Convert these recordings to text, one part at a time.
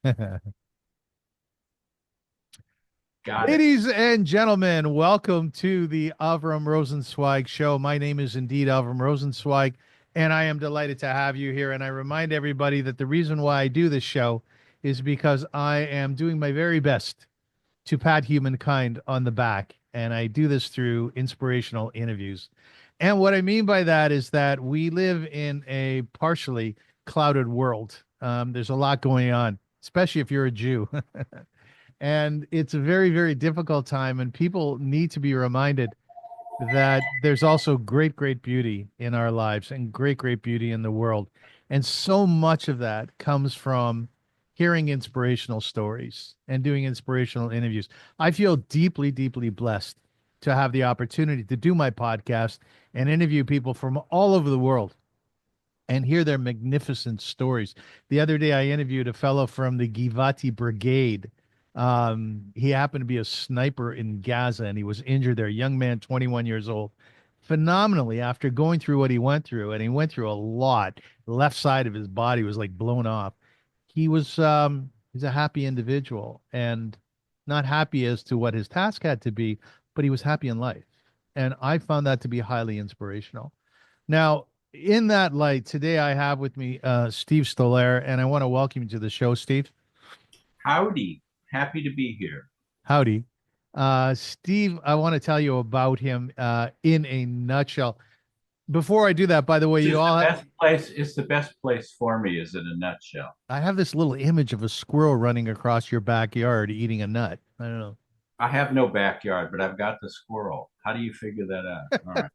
Got it. Ladies and gentlemen, welcome to the Avrum Rosensweig show. My name is indeed Avrum Rosensweig, and I am delighted to have you here. And I remind everybody that the reason why I do this show is because I am doing my very best to pat humankind on the back. And I do this through inspirational interviews. And what I mean by that is that we live in a partially clouded world. There's a lot going on, especially if you're a Jew. And it's a very, very difficult time, and people need to be reminded that there's also great, great beauty in our lives and great, great beauty in the world. And so much of that comes from hearing inspirational stories and doing inspirational interviews. I feel deeply, deeply blessed to have the opportunity to do my podcast and interview people from all over the world and hear their magnificent stories. The other day, I interviewed a fellow from the Givati Brigade. He happened to be a sniper in Gaza, and he was injured there. A young man, 21 years old, phenomenally after going through what he went through, and he went through a lot. The left side of his body was like blown off. He's a happy individual, and not happy as to what his task had to be, but he was happy in life. And I found that to be highly inspirational. Now, in that light, today I have with me Steve Stoliar, and I want to welcome you to the show, Steve. Howdy. Happy to be here. Howdy. Steve, I want to tell you about him in a nutshell. Before I do that, by the way, This is the best place. It's the best place for me, is in a nutshell. I have this little image of a squirrel running across your backyard eating a nut. I don't know. I have no backyard, but I've got the squirrel. How do you figure that out? All right.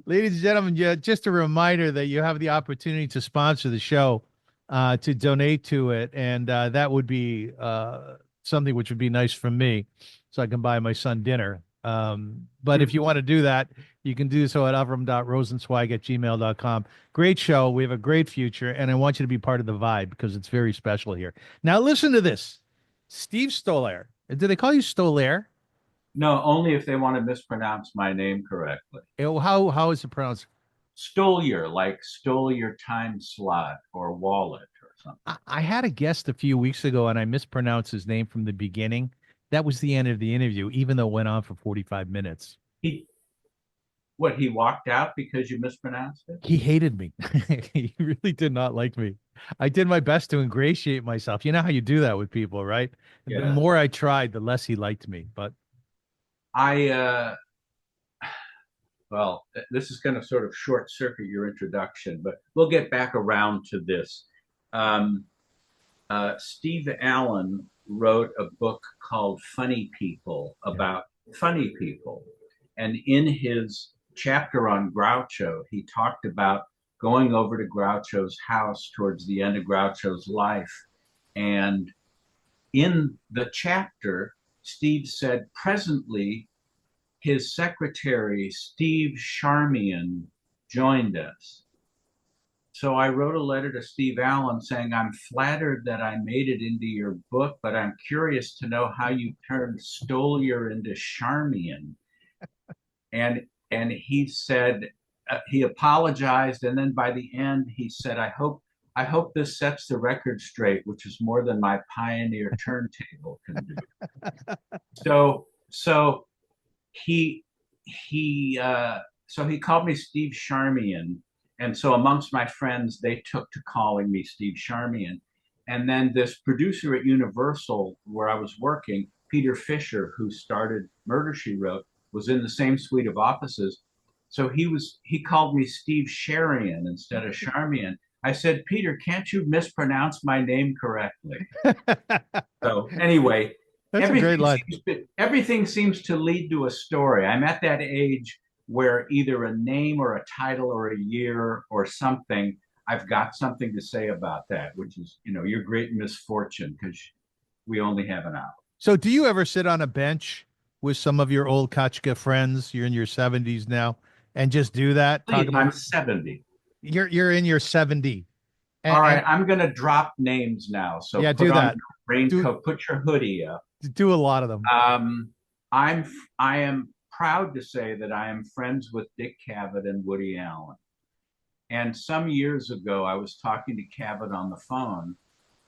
Ladies and gentlemen, yeah, just a reminder that you have the opportunity to sponsor the show, to donate to it, and that would be something which would be nice for me, so I can buy my son dinner. But if you want to do that, you can do so at avram.rosensweig@gmail.com. Great show. We have a great future, and I want you to be part of the vibe because it's very special here. Now, listen to this. Steve Stolair. Did they call you Stolair? No, only if they want to mispronounce my name correctly. How is it pronounced? Stoliar, like stole your time slot or wallet or something. I had a guest a few weeks ago and I mispronounced his name from the beginning. That was the end of the interview, even though it went on for 45 minutes. He what he walked out because you mispronounced it? He hated me. He really did not like me. I did my best to ingratiate myself. You know how you do that with people, right? The Yeah. more I tried, the less he liked me. But I well, this is going to sort of short circuit your introduction, but we'll get back around to this. Um, Steve Allen wrote a book called Funny People yeah, about funny people. And in his chapter on Groucho, he talked about going over to Groucho's house towards the end of Groucho's life. And in the chapter, Steve said, presently, his secretary, Steve Charmian, joined us. So I wrote a letter to Steve Allen saying, I'm flattered that I made it into your book, but I'm curious to know how you turned Stoliar into Charmian. And he said, he apologized, and then by the end he said, I hope this sets the record straight, which is more than my Pioneer turntable can do. So he he called me Steve Charmian, and so amongst my friends they took to calling me Steve Charmian. And then this producer at Universal where I was working, Peter Fisher, who started Murder She Wrote, was in the same suite of offices. So he called me Steve Sharian instead of Charmian. I said, Peter, can't you mispronounce my name correctly? So anyway, that's a great line. everything seems to lead to a story. I'm at that age where either a name or a title or a year or something, I've got something to say about that, which is, your great misfortune because we only have an hour. So, do you ever sit on a bench with some of your old Kachka friends? You're in your 70s now, and just do that. Talk Please, about I'm 70. you're in your 70, All and right, I'm going to drop names now. So yeah, put do on that. your Do raincoat, put your hoodie up. do a lot of them. Um, I am proud to say that I am friends with Dick Cavett and Woody Allen. And some years ago, I was talking to Cavett on the phone,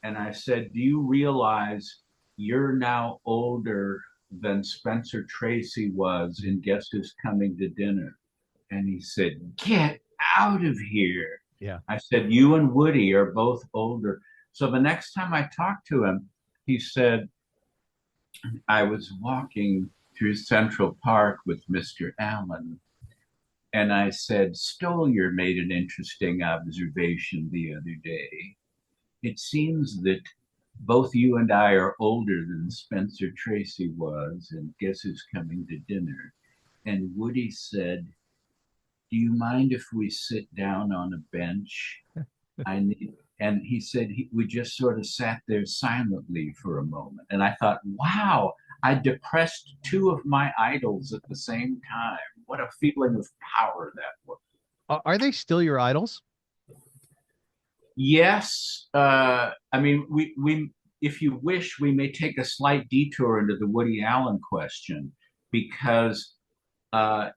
And I said, "Do you realize you're now older than Spencer Tracy was in Guess Who's Coming to Dinner?" And he said, "Get out of here." Yeah. I said, "You and Woody are both older." So the next time I talked to him, he said, "I was walking through Central Park with Mr. Allen, and I said, Stoliar made an interesting observation the other day. It seems that both you and I are older than Spencer Tracy was, and Guess Who's Coming to Dinner?" And Woody said, "Do you mind if we sit down on a bench? I need." And he said we just sort of sat there silently for a moment. And I thought, wow, I depressed two of my idols at the same time. What a feeling of power that was. Are they still your idols? Yes, I mean, if you wish, we may take a slight detour into the Woody Allen question, because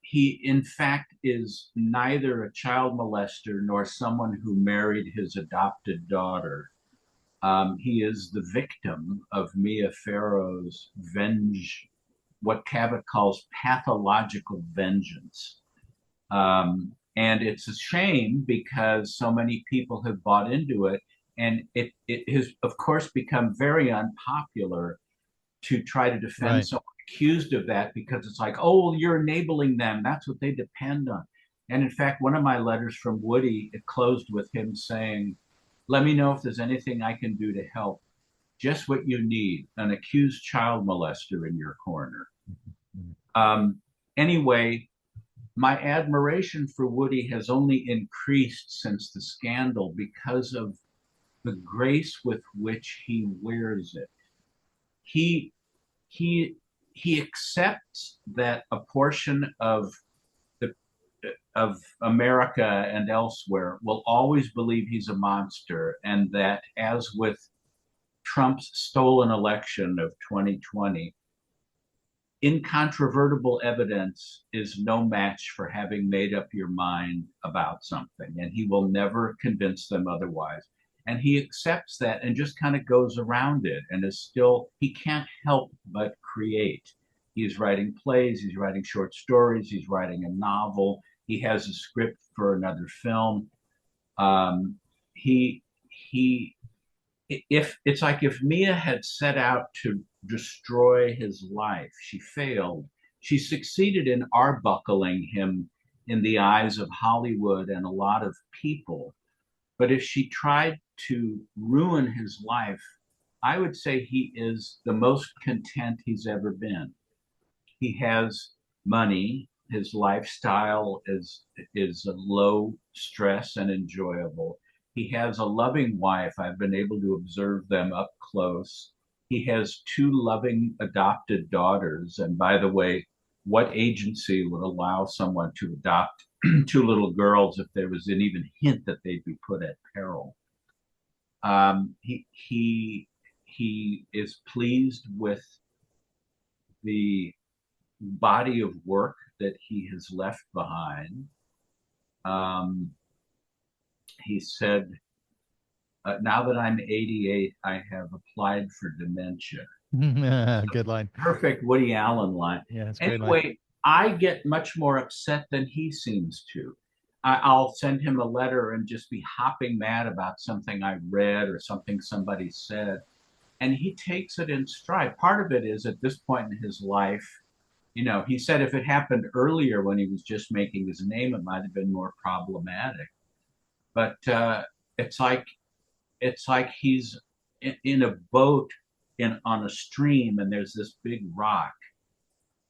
he, in fact, is neither a child molester nor someone who married his adopted daughter. He is the victim of Mia Farrow's what Cabot calls pathological vengeance. And it's a shame because so many people have bought into it. And it has, of course, become very unpopular to try to defend Right. someone accused of that, because it's like, oh, you're enabling them. That's what they depend on. And in fact, one of my letters from Woody, it closed with him saying, "Let me know if there's anything I can do to help. Just what you need, an accused child molester in your corner." Um, anyway, my admiration for Woody has only increased since the scandal because of the grace with which he wears it. He he he accepts that a portion the of America and elsewhere will always believe he's a monster, and that, as with Trump's stolen election of 2020, incontrovertible evidence is no match for having made up your mind about something, and he will never convince them otherwise. And he accepts that and just kind of goes around it, and is still, he can't help but create. He's writing plays, he's writing short stories, he's writing a novel, he has a script for another film. Um, he he if it's like if Mia had set out to destroy his life, she failed. She succeeded in arbuckling him in the eyes of Hollywood and a lot of people. But if she tried to ruin his life, I would say he is the most content he's ever been. He has money. His lifestyle is low stress and enjoyable. He has a loving wife. I've been able to observe them up close. He has two loving adopted daughters. And by the way, what agency would allow someone to adopt two little girls if there was an even hint that they'd be put at peril? Um, he he he is pleased with the body of work that he has left behind. Um, he said, "Now that I'm 88, I have applied for dementia." Good line. Perfect Woody Allen line. Yeah, it's a great line. Anyway, I get much more upset than he seems to. I'll send him a letter and just be hopping mad about something I read or something somebody said. And he takes it in stride. Part of it is, at this point in his life, he said if it happened earlier when he was just making his name, it might have been more problematic. But it's like he's in a boat on a stream, and there's this big rock.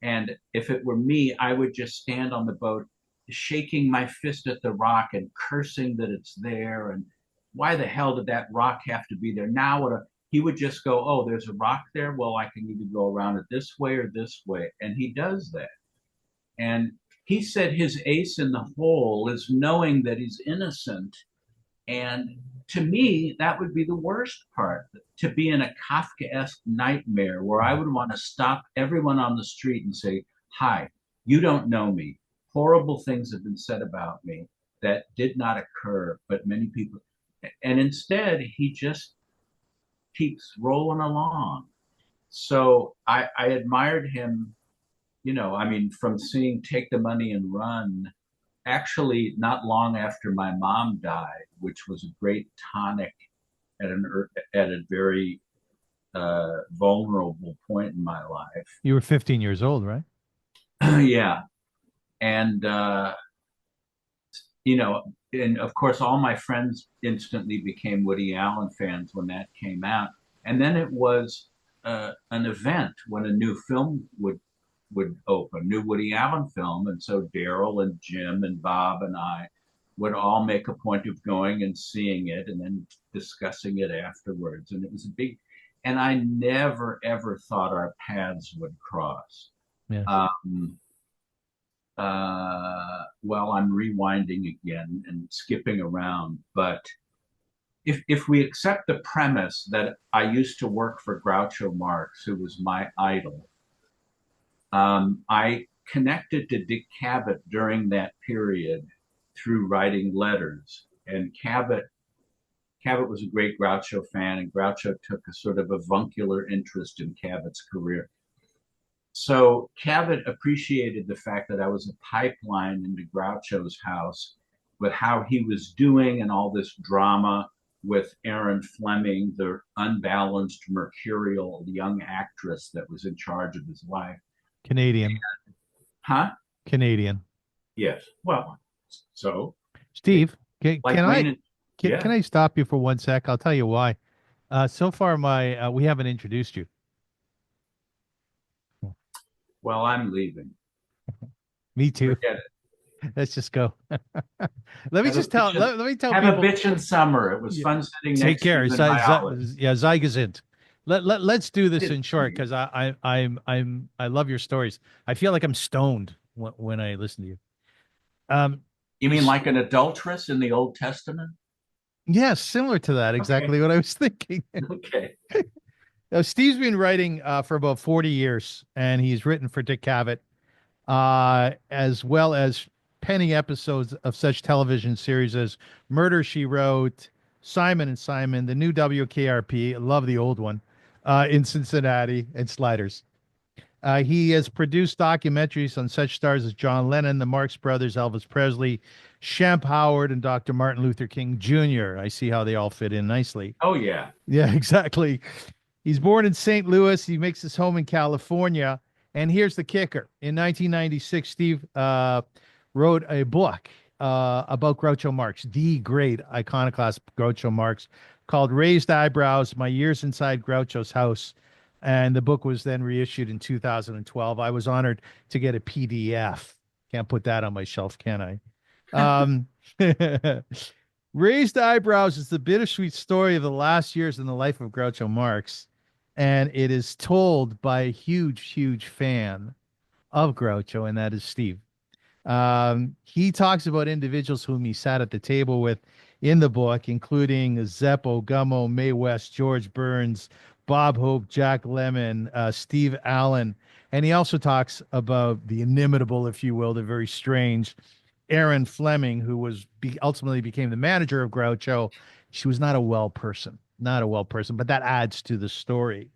And if it were me, I would just stand on the boat, shaking my fist at the rock and cursing that it's there. And why the hell did that rock have to be there? Now, he would just go, "Oh, there's a rock there. Well, I can either go around it this way or this way." And he does that. And he said his ace in the hole is knowing that he's innocent. And to me, that would be the worst part, to be in a Kafkaesque nightmare where I would want to stop everyone on the street and say, "Hi, you don't know me. Horrible things have been said about me that did not occur, but many people." And instead, he just keeps rolling along. So I admired him, I mean, from seeing Take the Money and Run, actually not long after my mom died, which was a great tonic at a very vulnerable point in my life. You were 15 years old, right? Yeah. And, and of course, all my friends instantly became Woody Allen fans when that came out. And then it was an event when a new film would open, new Woody Allen film, and so Daryl and Jim and Bob and I would all make a point of going and seeing it, and then discussing it afterwards. And it was a big, and I never ever thought our paths would cross. Yes. Well, I'm rewinding again and skipping around, but if we accept the premise that I used to work for Groucho Marx, who was my idol, I connected to Dick Cavett during that period through writing letters, and Cavett was a great Groucho fan, and Groucho took a sort of avuncular interest in Cavett's career. So Cavett appreciated the fact that I was a pipeline into Groucho's house with how he was doing and all this drama with Erin Fleming, the unbalanced, mercurial young actress that was in charge of his life. Canadian. Huh? Canadian. Yes. Well, so Steve, can, like can I Wayne and can yeah. I stop you for 1 sec? I'll tell you why. So far, we haven't introduced you. Well, I'm leaving. Me too. Forget it. Let's just go. Let me Have a just tell. bitchin', Let me tell have a people. bitchin' summer. It was Yeah, fun sitting take next to care. you in my olive. Yeah, Zeigazint. Let's do this It's in short sweet. because I love your stories. I feel like I'm stoned when I listen to you. Um, You mean s- like an adulteress in the Old Testament? yeah, similar to that. Okay. Exactly what I was thinking. Okay. Now, Steve's been writing for about 40 years, and he's written for Dick Cavett, as well as penning episodes of such television series as Murder, She Wrote, Simon and Simon, the new WKRP, I love the old one, in Cincinnati, and Sliders. He has produced documentaries on such stars as John Lennon, the Marx Brothers, Elvis Presley, Shemp Howard, and Dr. Martin Luther King Jr. I see how they all fit in nicely. Oh yeah. Yeah, exactly. He's born in St. Louis. He makes his home in California. And here's the kicker. In 1996, Steve wrote a book about Groucho Marx, the great iconoclast Groucho Marx, called Raised Eyebrows, My Years Inside Groucho's House. And the book was then reissued in 2012. I was honored to get a PDF. Can't put that on my shelf, can I? Um, Raised Eyebrows is the bittersweet story of the last years in the life of Groucho Marx, and it is told by a huge, huge fan of Groucho, and that is Steve. He talks about individuals whom he sat at the table with in the book, including Zeppo, Gummo, Mae West, George Burns, Bob Hope, Jack Lemmon, Steve Allen. And he also talks about the inimitable, if you will, the very strange Erin Fleming, who ultimately became the manager of Groucho. She was not a well person, not a well person, but that adds to the story.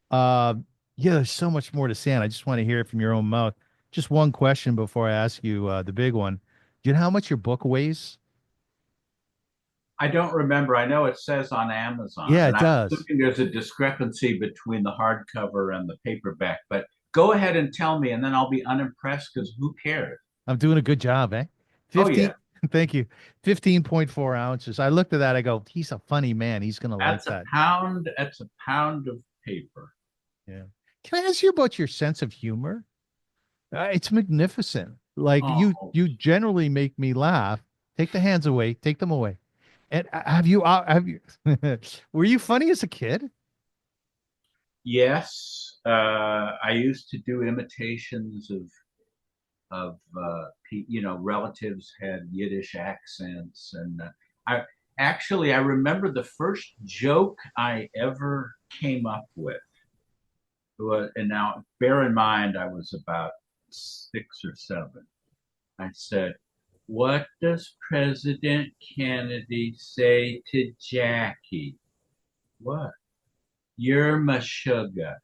Uh, yeah, there's so much more to say, and I just want to hear it from your own mouth. Just one question before I ask you the big one. Do you know how much your book weighs? I don't remember. I know it says on Amazon, Yeah, and it I'm does. assuming there's a discrepancy between the hardcover and the paperback. But go ahead and tell me, and then I'll be unimpressed because who cares? I'm doing a good job, eh? Oh 15, yeah, thank you. 15.4 ounces. I looked at that. I go, he's a funny man. He's going to like that's a that. pound. That's a pound of paper. Yeah. Can I ask you about your sense of humor? It's magnificent. Like Oh you generally make me laugh. Take the hands away. Take them away. And have you were you funny as a kid? yes, I used to do imitations of relatives had Yiddish accents, and I remember the first joke I ever came up with was, and now bear in mind I was about 6 or 7. I said, "What does President Kennedy say to Jackie?" What? You're my sugar.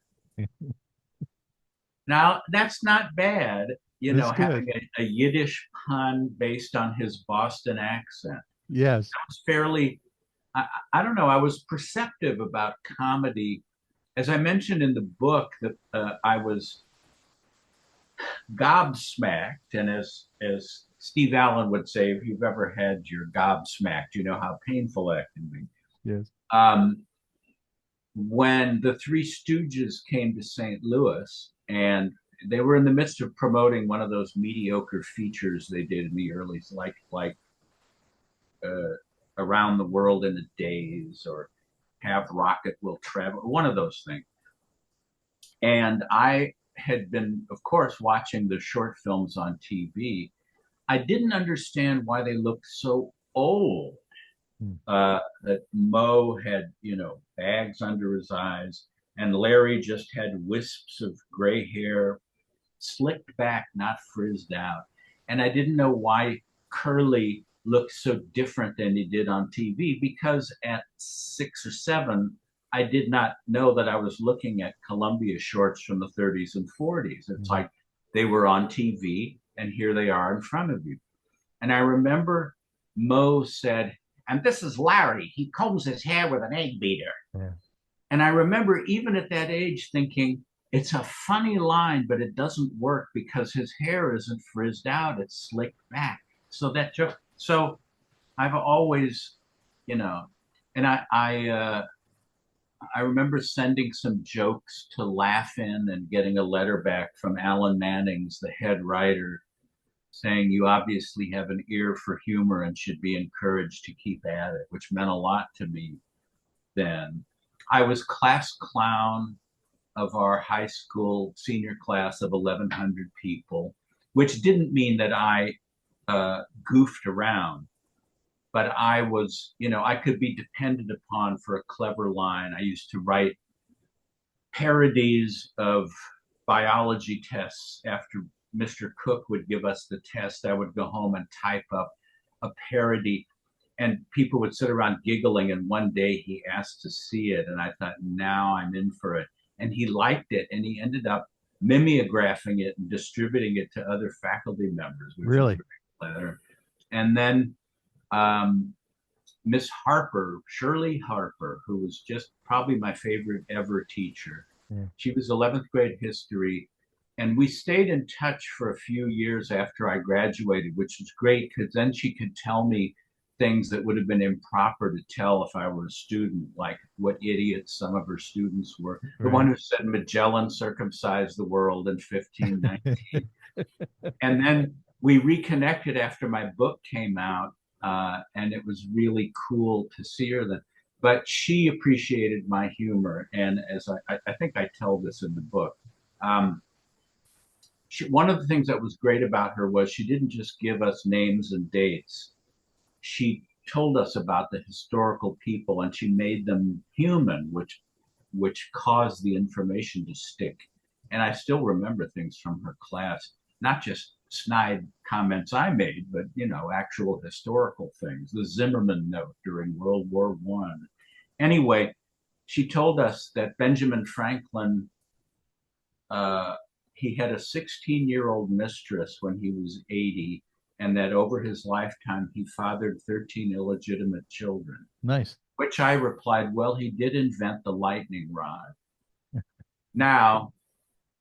Now, that's not bad, That's good. having a Yiddish pun based on his Boston accent. Yes. I was fairly, I don't know, I was perceptive about comedy. As I mentioned in the book, that I was gobsmacked, and as Steve Allen would say, if you've ever had your gobsmacked, you know how painful that can be. Yes. Um, when the Three Stooges came to St. Louis, and they were in the midst of promoting one of those mediocre features they did in the early, like Around the World in a Daze, or Have Rocket Will Travel, one of those things. And I had been, of course, watching the short films on TV. I didn't understand why they looked so old. Hmm. That Mo had, bags under his eyes, and Larry just had wisps of gray hair, slicked back, not frizzed out. And I didn't know why Curly looked so different than he did on TV, because at 6 or 7, I did not know that I was looking at Columbia shorts from the 30s and 40s. It's Mhm. like they were on TV and here they are in front of you. And I remember Mo said, and this is Larry. He combs his hair with an egg beater. Yeah. And I remember even at that age thinking, it's a funny line, but it doesn't work because his hair isn't frizzed out, it's slicked back. So I've always, you know, and I remember sending some jokes to laugh in and getting a letter back from Alan Mannings, the head writer, saying you obviously have an ear for humor and should be encouraged to keep at it, which meant a lot to me then. I was class clown of our high school senior class of 1,100 people, which didn't mean that I goofed around, but I was, I could be depended upon for a clever line. I used to write parodies of biology tests after Mr. Cook would give us the test. I would go home and type up a parody, and people would sit around giggling. And one day he asked to see it, and I thought, now I'm in for it. And he liked it, and he ended up mimeographing it and distributing it to other faculty members, which was Really? very clever. And then um, Miss Harper, Shirley Harper, who was just probably my favorite ever teacher. Yeah. She was 11th grade history. And we stayed in touch for a few years after I graduated, which was great because then she could tell me things that would have been improper to tell if I were a student, like what idiots some of her students were. The one Right. who said Magellan circumcised the world in 1519. And then we reconnected after my book came out, and it was really cool to see her then. But she appreciated my humor, and as I think I tell this in the book, um, one of the things that was great about her was she didn't just give us names and dates. She told us about the historical people, and she made them human, which caused the information to stick. And I still remember things from her class, not just snide comments I made, but actual historical things. The Zimmerman note during World War One. Anyway, she told us that Benjamin Franklin, uh, he had a 16-year-old mistress when he was 80, and that over his lifetime he fathered 13 illegitimate children. Nice. Which I replied, well, he did invent the lightning rod. Now,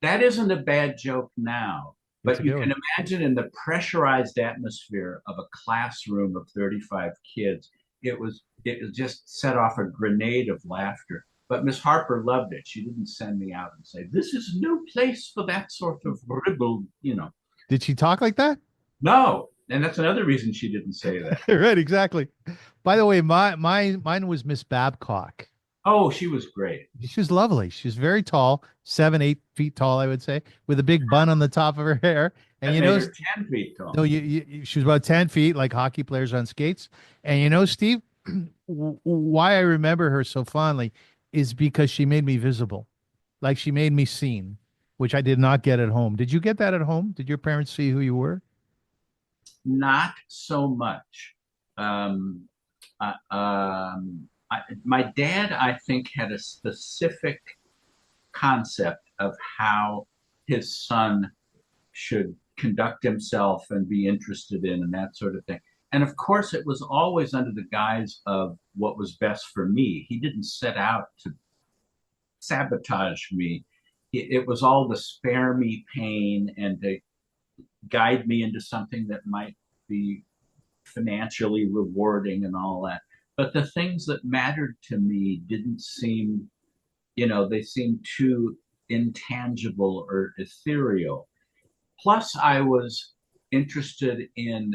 that isn't a bad joke now, It's a but you good can one. imagine in the pressurized atmosphere of a classroom of 35 kids, it just set off a grenade of laughter. But Miss Harper loved it. She didn't send me out and say, this is no place for that sort of ribble. Did she talk like that? No. And that's another reason she didn't say that. Right, exactly. By the way, mine was Miss Babcock. Oh, she was great. She was lovely. She's very tall, 7, 8 feet tall, I would say, with a big bun on the top of her hair. And That made her 10 feet no, tall. she was about 10 feet, like hockey players on skates. And Steve, why I remember her so fondly is because she made me visible, like she made me seen, which I did not get at home. Did you get that at home? Did your parents see who you were? Not so much. Um, I my dad, I think, had a specific concept of how his son should conduct himself and be interested in and that sort of thing. And of course, it was always under the guise of what was best for me. He didn't set out to sabotage me. It was all to spare me pain and to guide me into something that might be financially rewarding and all that. But the things that mattered to me didn't seem, they seemed too intangible or ethereal. Plus, I was interested in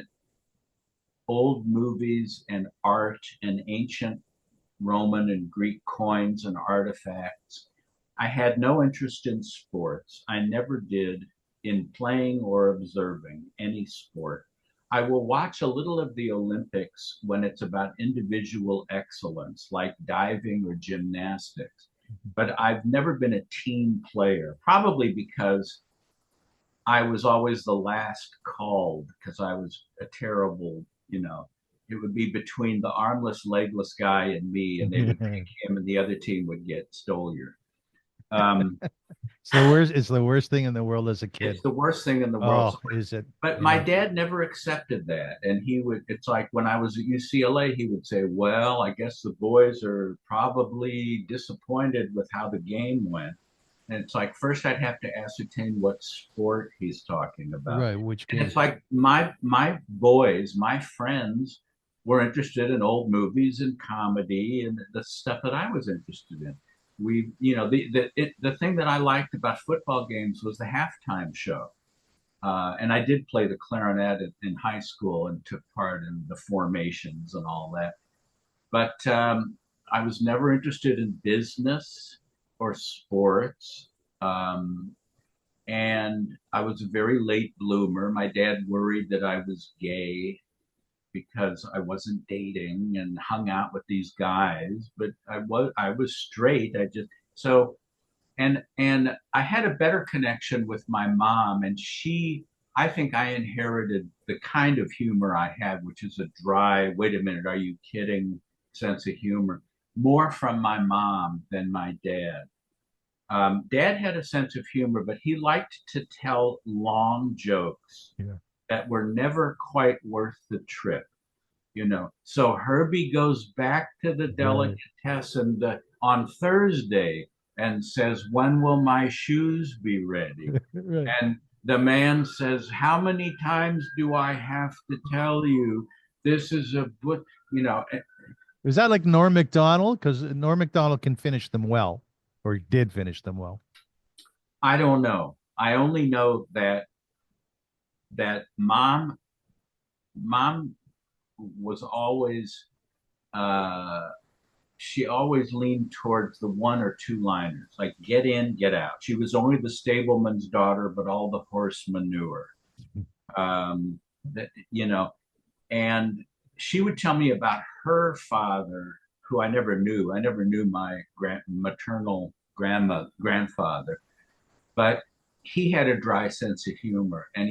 old movies and art and ancient Roman and Greek coins and artifacts. I had no interest in sports. I never did in playing or observing any sport. I will watch a little of the Olympics when it's about individual excellence, like diving or gymnastics. But I've never been a team player, probably because I was always the last called because I was a terrible, it would be between the armless, legless guy and me, and they would pick him, and the other team would get Stoliar. Um, It's the worst. It's the worst thing in the world as a it's kid. the worst thing in the world. Oh, is it? But my Yeah. dad never accepted that. And it's like when I was at UCLA, he would say, well, I guess the boys are probably disappointed with how the game went. And it's like, first I'd have to ascertain what sport he's talking about. Right. Which And it's game? like my boys, my friends were interested in old movies and comedy and the stuff that I was interested in. The thing that I liked about football games was the halftime show. And I did play the clarinet in high school and took part in the formations and all that. But I was never interested in business or sports. Um, and I was a very late bloomer. My dad worried that I was gay because I wasn't dating and hung out with these guys, but I was straight. So and I had a better connection with my mom, and I think I inherited the kind of humor I had, which is a dry, wait a minute, are you kidding sense of humor, more from my mom than my dad. Dad had a sense of humor, but he liked to tell long jokes Yeah. that were never quite worth the trip. So Herbie goes back to the Right. delicatessen on Thursday and says, when will my shoes be ready? Right. And the man says, how many times do I have to tell you this is a book? Is that like Norm Macdonald? Because Norm Macdonald can finish them well, or did finish them well. I don't know. I only know that mom was always uh she always leaned towards the one or two liners, like get in, get out. She was only the stableman's daughter, but all the horse manure. That and she would tell me about her father, who I never knew. I never knew my maternal grandfather, but he had a dry sense of humor. And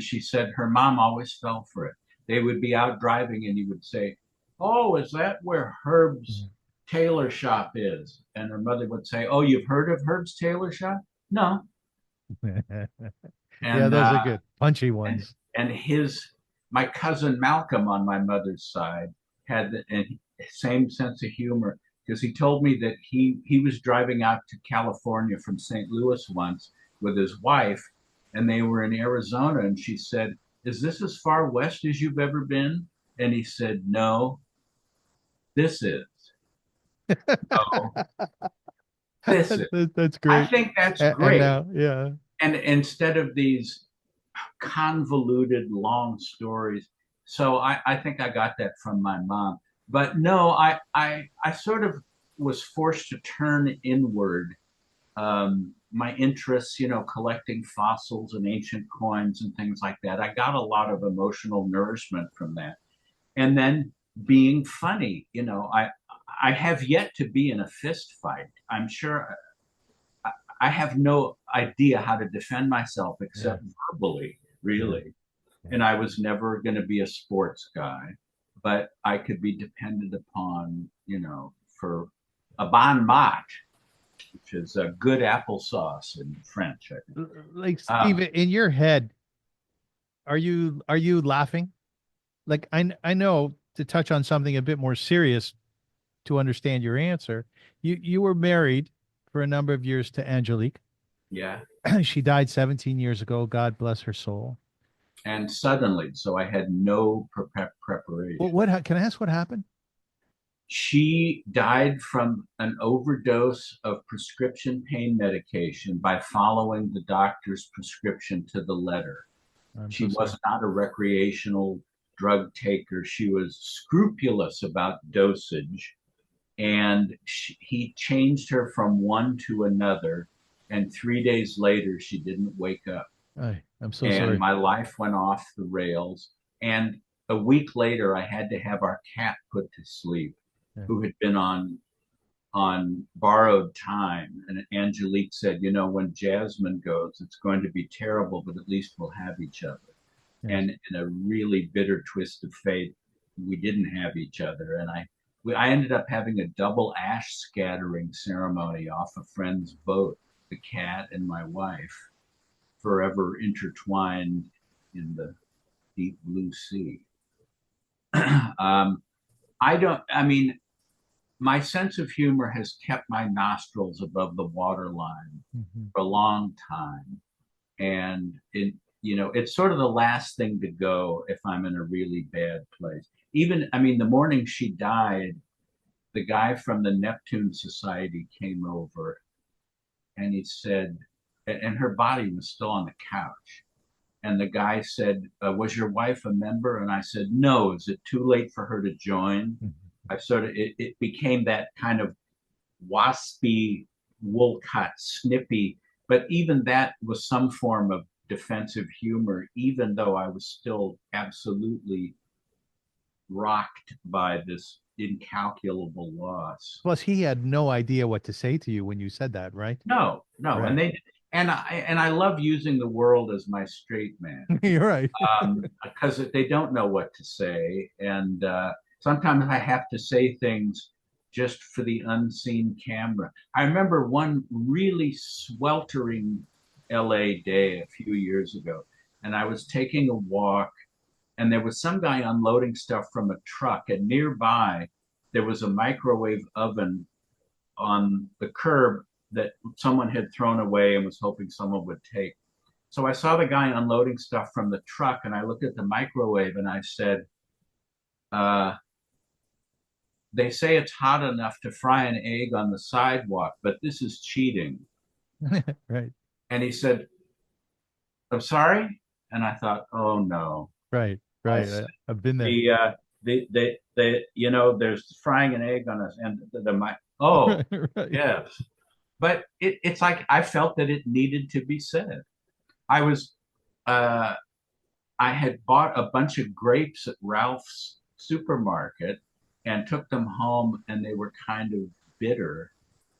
she said her mom always fell for it. They would be out driving, and he would say, "Oh, is that where Herb's tailor shop is?" And her mother would say, "Oh, you've heard of Herb's tailor shop?" No. Yeah, And those are good, punchy and ones. and my cousin Malcolm on my mother's side had the same sense of humor, because he told me that he was driving out to California from St. Louis once with his wife, and they were in Arizona, and she said, "Is this as far west as you've ever been?" And he said, "No, this is. No, this is." That's I great. think that's And great. now, yeah, And instead of these convoluted long stories. So I think I got that from my mom. But no, I sort of was forced to turn inward. My interests, collecting fossils and ancient coins and things like that. I got a lot of emotional nourishment from that. And then being funny, I have yet to be in a fist fight. I'm sure I have no idea how to defend myself yeah, except verbally, yeah, really. yeah. And I was never going to be a sports guy. but I could be depended upon, for a bon mot, which is a good applesauce in French, I think. Like Um, Steve, in your head, are you laughing? Like I know to touch on something a bit more serious to understand your answer. You were married for a number of years to Angelique. yeah. She died 17 years ago. God bless her soul. And suddenly, so I had no Well, preparation. can I ask what happened? She died from an overdose of prescription pain medication by following the doctor's prescription to the letter. I'm so She sorry. was not a recreational drug taker. She was scrupulous about dosage, and he changed her from one to another. And 3 days later, she didn't wake up. I'm so And sorry. my life went off the rails. And a week later, I had to have our cat put to sleep, Yeah, who had been on borrowed time. And Angelique said, when Jasmine goes, it's going to be terrible, but at least we'll have each other. yeah. And in a really bitter twist of fate, we didn't have each other. And I ended up having a double ash scattering ceremony off a friend's boat, the cat and my wife, forever intertwined in the deep blue sea. um, I mean, my sense of humor has kept my nostrils above the waterline Mhm. for a long time. And it's sort of the last thing to go if I'm in a really bad place. Even, I mean, the morning she died, the guy from the Neptune Society came over and he said, and her body was still on the couch. And the guy said, "Was your wife a member?" And I said, "No. Is it too late for her to join?" Mhm. It became that kind of waspy, wool cut, snippy, but even that was some form of defensive humor, even though I was still absolutely rocked by this incalculable loss. Plus, he had no idea what to say to you when you said that, right? No, no, Right. and I love using the world as my straight man, You're right. because they don't know what to say, and sometimes I have to say things just for the unseen camera. I remember one really sweltering LA day a few years ago, and I was taking a walk, and there was some guy unloading stuff from a truck, and nearby there was a microwave oven on the curb that someone had thrown away and was hoping someone would take. So I saw the guy unloading stuff from the truck, and I looked at the microwave and I said, uh, "They say it's hot enough to fry an egg on the sidewalk, but this is cheating." Right. And he said, "I'm sorry." And I thought, "Oh no." Right. I Right. said, I've been there. there's frying an egg on us, and oh, Right. yes. But it's like I felt that it needed to be said. I was uh, I had bought a bunch of grapes at Ralph's supermarket and took them home, and they were kind of bitter.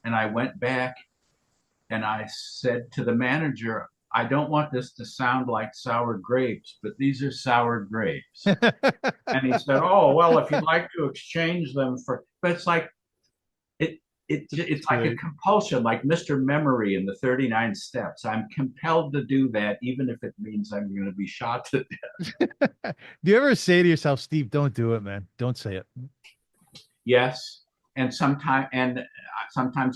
And I went back and I said to the manager, "I don't want this to sound like sour grapes, but these are sour grapes." And he said, "Oh, well, if you'd like to exchange them for," but it's like it It's it's like a great. compulsion, like Mr. Memory in the 39 Steps. I'm compelled to do that, even if it means I'm going to be shot to death. Do you ever say to yourself, Steve, don't do it, man. Don't say it. Yes, and sometimes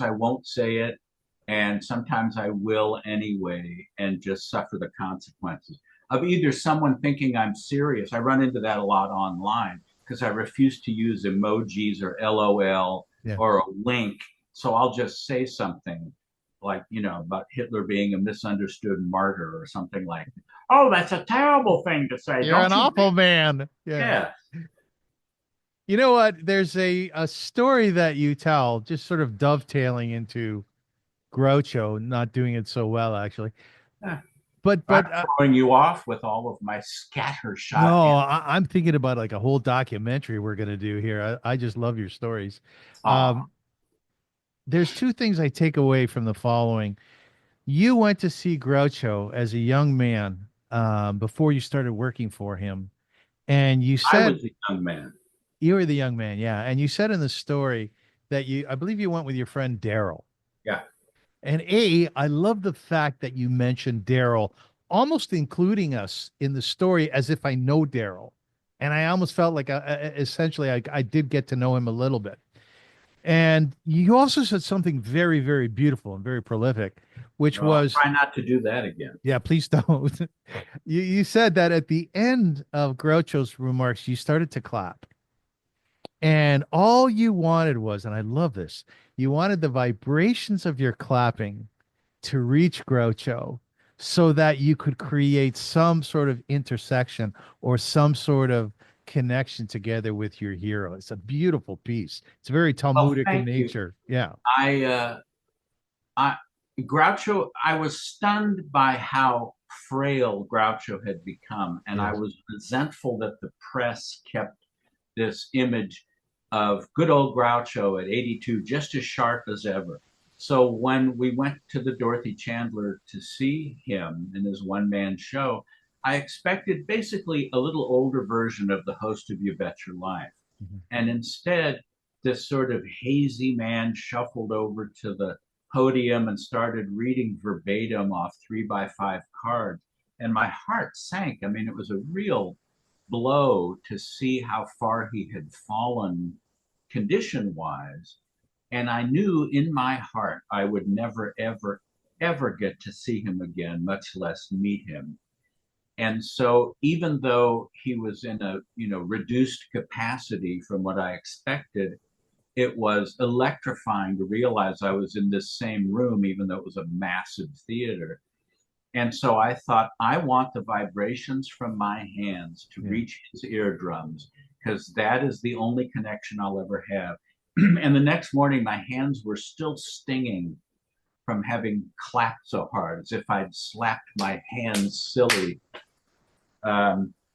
I won't say it, and sometimes I will anyway, and just suffer the consequences of either someone thinking I'm serious. I run into that a lot online because I refuse to use emojis or LOL Yeah. or a link, so I'll just say something like, about Hitler being a misunderstood martyr or something like that. Oh, that's a terrible thing to say. You're an Don't you? awful man. Yeah. Yeah. You know what? There's a story that you tell, just sort of dovetailing into Groucho not doing it so well, actually. Yeah. But I'm but throwing you off with all of my scattershot. no, I'm thinking about like a whole documentary we're gonna do here. I just love your stories. Aw, Um, there's two things I take away from the following. You went to see Groucho as a young man before you started working for him, and you I said was a young man. You were the young man, yeah. And you said in the story that I believe you went with your friend Daryl. Yeah. And I love the fact that you mentioned Daryl, almost including us in the story as if I know Daryl. And I almost felt like essentially I did get to know him a little bit. And you also said something very, very beautiful and very prolific, which Well, I'll was, try not to do that again. yeah, please don't. You said that at the end of Groucho's remarks, you started to clap. And all you wanted was, and I love this, you wanted the vibrations of your clapping to reach Groucho so that you could create some sort of intersection or some sort of connection together with your hero. It's a beautiful piece. It's very Well, Talmudic in thank you. nature. Yeah. I, uh, I, Groucho, I was stunned by how frail Groucho had become, and I Yes. was resentful that the press kept this image of good old Groucho at 82, just as sharp as ever. So when we went to the Dorothy Chandler to see him in his one man show, I expected basically a little older version of the host of You Bet Your Life. Mhm. And instead, this sort of hazy man shuffled over to the podium and started reading verbatim off 3 by 5 cards. And my heart sank. I mean, it was a real blow to see how far he had fallen condition wise. And I knew in my heart I would never, ever, ever get to see him again, much less meet him. And so even though he was in a, reduced capacity from what I expected, it was electrifying to realize I was in this same room, even though it was a massive theater. And so I thought, I want the vibrations from my hands to Yeah. reach his eardrums, because that is the only connection I'll ever have. And the next morning, my hands were still stinging from having clapped so hard, as if I'd slapped my hands silly.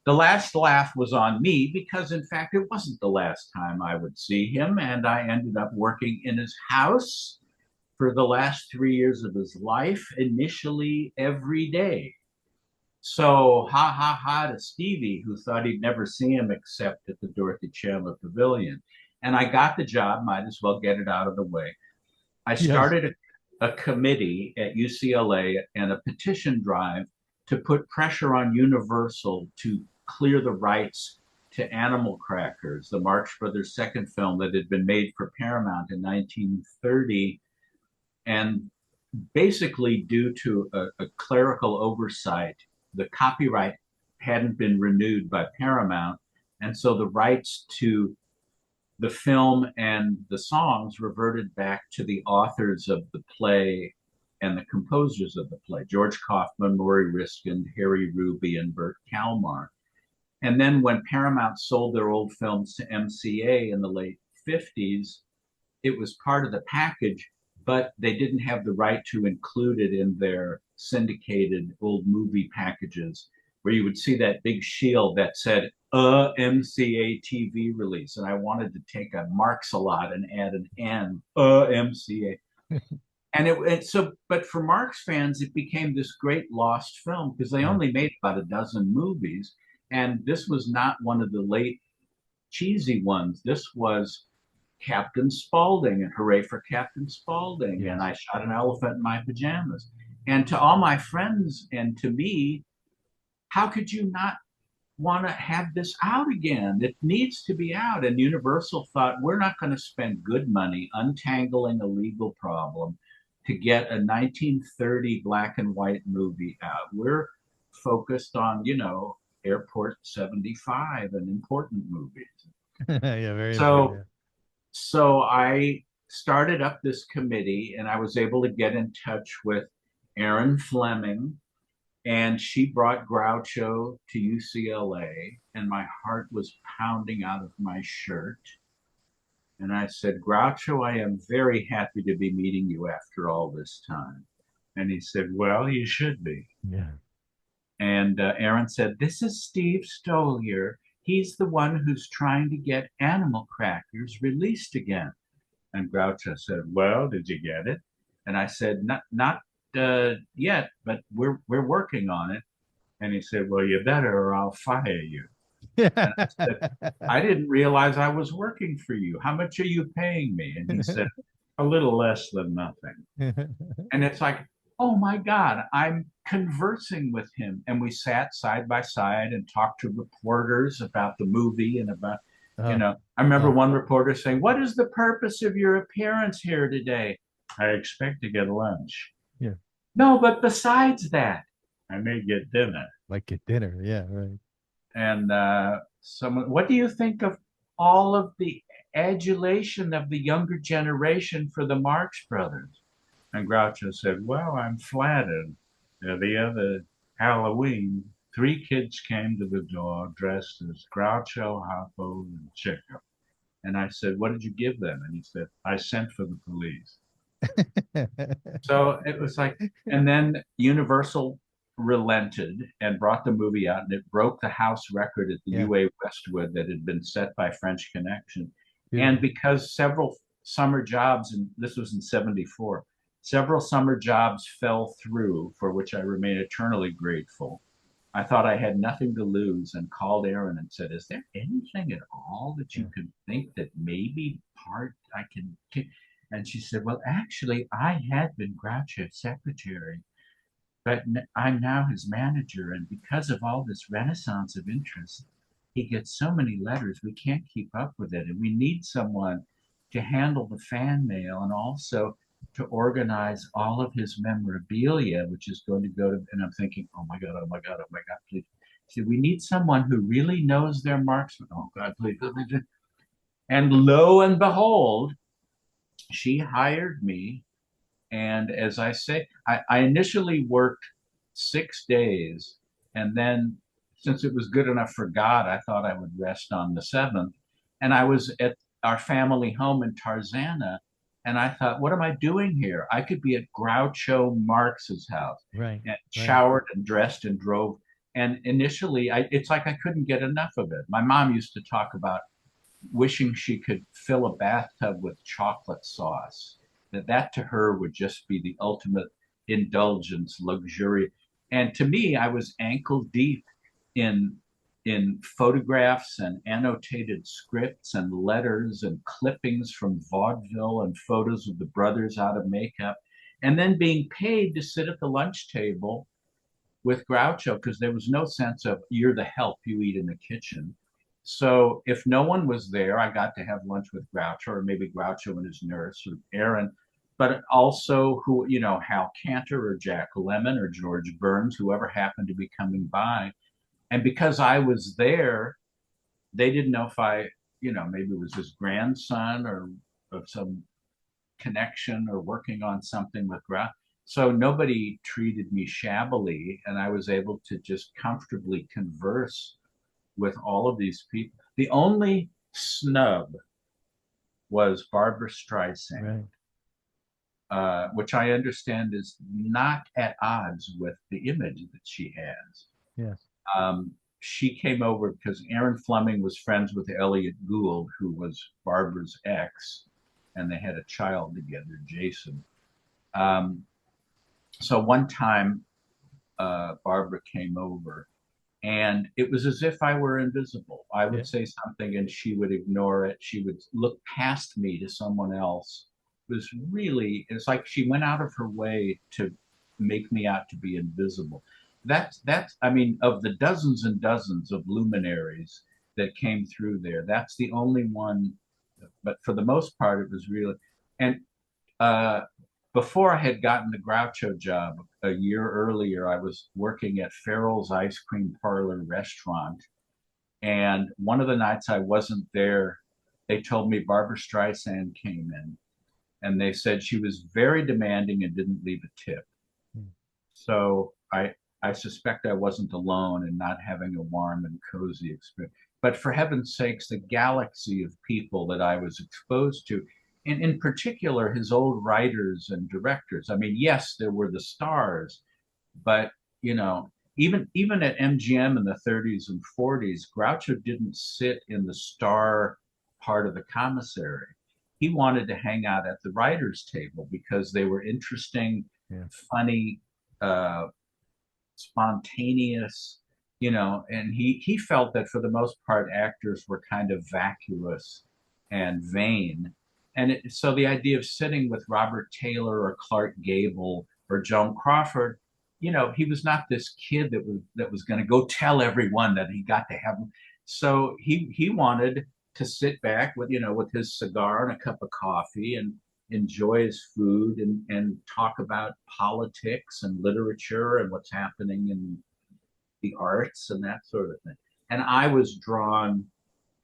The last laugh was on me because, in fact, it wasn't the last time I would see him. And I ended up working in his house for the last 3 years of his life, initially every day. So, ha ha ha to Stevie, who thought he'd never see him except at the Dorothy Chandler Pavilion. And I got the job, might as well get it out of the way. I Yes. started a committee at UCLA and a petition drive to put pressure on Universal to clear the rights to Animal Crackers, the Marx Brothers' second film that had been made for Paramount in 1930. And basically, due to a clerical oversight, the copyright hadn't been renewed by Paramount. And so the rights to the film and the songs reverted back to the authors of the play and the composers of the play, George Kaufman, Maury Riskind, Harry Ruby, and Bert Kalmar. And then when Paramount sold their old films to MCA in the late 50s, it was part of the package, but they didn't have the right to include it in their syndicated old movie packages, where you would see that big shield that said MCA TV release. And I wanted to take a Marx a lot and add an N, MCA. And but for Marx fans, it became this great lost film because they Yeah. only made about a dozen movies. And this was not one of the late cheesy ones. This was Captain Spaulding and Hooray for Captain Spaulding. And Yes. I shot an elephant in my pajamas. And to all my friends and to me, how could you not want to have this out again? It needs to be out. And Universal thought, we're not going to spend good money untangling a legal problem to get a 1930 black and white movie out. We're focused on, Airport 75 and important movies. Yeah, very important. So so I started up this committee and I was able to get in touch with Erin Fleming, and she brought Groucho to UCLA, and my heart was pounding out of my shirt. And I said, Groucho, I am very happy to be meeting you after all this time. And he said, well, you should be. Yeah. And Erin said, this is Steve Stoliar. He's the one who's trying to get Animal Crackers released again. And Groucho said, well, did you get it? And I said, not yet, but we're working on it. And he said, well, you better or I'll fire you. And I said, I didn't realize I was working for you. How much are you paying me? And he said, a little less than nothing. And it's like, oh my God, I'm conversing with him. And we sat side by side and talked to reporters about the movie and about, Oh, I remember oh, one reporter saying, what is the purpose of your appearance here today? I expect to get lunch. yeah. No, but besides that, I may get dinner. Like at dinner. Yeah, right. And someone, what do you think of all of the adulation of the younger generation for the Marx Brothers? And Groucho said, well, I'm flattered. The other Halloween, three kids came to the door dressed as Groucho, Harpo, and Chico. And I said, what did you give them? And he said, I sent for the police. So it was like, and then Universal relented and brought the movie out, and it broke the house record at the Yeah, UA Westwood that had been set by French Connection. And beautiful. because several summer jobs, and this was in 74, several summer jobs fell through, for which I remain eternally grateful. I thought I had nothing to lose and called Erin and said, is there anything at all that you Yeah. could think that maybe part I can? And she said, well, actually, I had been Groucho's secretary, but I'm now his manager. And because of all this renaissance of interest, he gets so many letters, we can't keep up with it. And we need someone to handle the fan mail and also to organize all of his memorabilia, which is going to go to, and I'm thinking, oh my God, oh my God, oh my God, please. See, we need someone who really knows their marksman. Oh God, please. And lo and behold, she hired me. And as I say, I initially worked 6 days. And then, since it was good enough for God, I thought I would rest on the seventh. And I was at our family home in Tarzana. And I thought, what am I doing here? I could be at Groucho Marx's house Right, and right. showered and dressed and drove. And initially, it's like I couldn't get enough of it. My mom used to talk about wishing she could fill a bathtub with chocolate sauce. That to her would just be the ultimate indulgence, luxury. And to me, I was ankle deep in photographs and annotated scripts and letters and clippings from vaudeville and photos of the brothers out of makeup, and then being paid to sit at the lunch table with Groucho because there was no sense of you're the help, you eat in the kitchen. So if no one was there, I got to have lunch with Groucho or maybe Groucho and his nurse or Aaron, but also who, Hal Cantor or Jack Lemmon or George Burns, whoever happened to be coming by. And because I was there, they didn't know if maybe it was his grandson or of some connection or working on something with Groucho. So nobody treated me shabbily, and I was able to just comfortably converse with all of these people. The only snub was Barbara Streisand, Right. which I understand is not at odds with the image that she has. Yes. She came over because Aaron Fleming was friends with Elliot Gould, who was Barbara's ex, and they had a child together, Jason. Um, so one time, Barbara came over, and it was as if I were invisible. I Yeah. would say something and she would ignore it. She would look past me to someone else. It was really, it's like she went out of her way to make me out to be invisible. I mean, of the dozens and dozens of luminaries that came through there, that's the only one. But for the most part, it was really, and uh, before I had gotten the Groucho job a year earlier, I was working at Farrell's Ice Cream Parlor restaurant. And one of the nights I wasn't there, they told me Barbara Streisand came in and they said she was very demanding and didn't leave a tip. Mm. So I suspect I wasn't alone in not having a warm and cozy experience. But for heaven's sakes, the galaxy of people that I was exposed to, and in particular his old writers and directors. I mean, yes, there were the stars, but even at MGM in the 30s and 40s, Groucho didn't sit in the star part of the commissary. He wanted to hang out at the writers' table because they were interesting, Yeah. funny, uh, spontaneous. and he felt that for the most part, actors were kind of vacuous and vain. So the idea of sitting with Robert Taylor or Clark Gable or Joan Crawford, he was not this kid that was going to go tell everyone that he got to heaven. So he wanted to sit back with his cigar and a cup of coffee and enjoy his food and talk about politics and literature and what's happening in the arts and that sort of thing. And I was drawn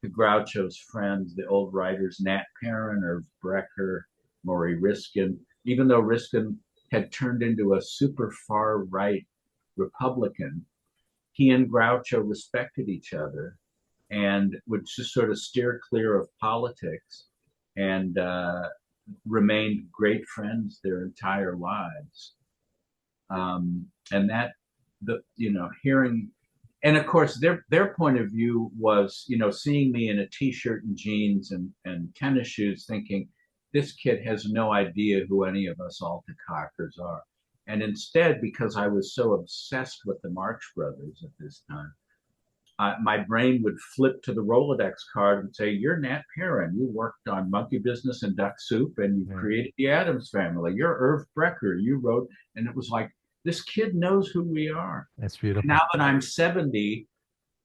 to Groucho's friends, the old writers, Nat Perrin, Irv Brecker, Maury Riskin, even though Riskin had turned into a super far right Republican, he and Groucho respected each other and would just sort of steer clear of politics and remained great friends their entire lives. And that hearing, and of course their point of view was seeing me in a t-shirt and jeans and tennis shoes, thinking this kid has no idea who any of us Alta-Cockers are. And instead, because I was so obsessed with the Marx Brothers at this time, my brain would flip to the Rolodex card and say, "You're Nat Perrin. You worked on Monkey Business and Duck Soup, and you created the Addams Family. You're Irv Brecker. You wrote," and it was like, this kid knows who we are. That's beautiful. Now that I'm 70,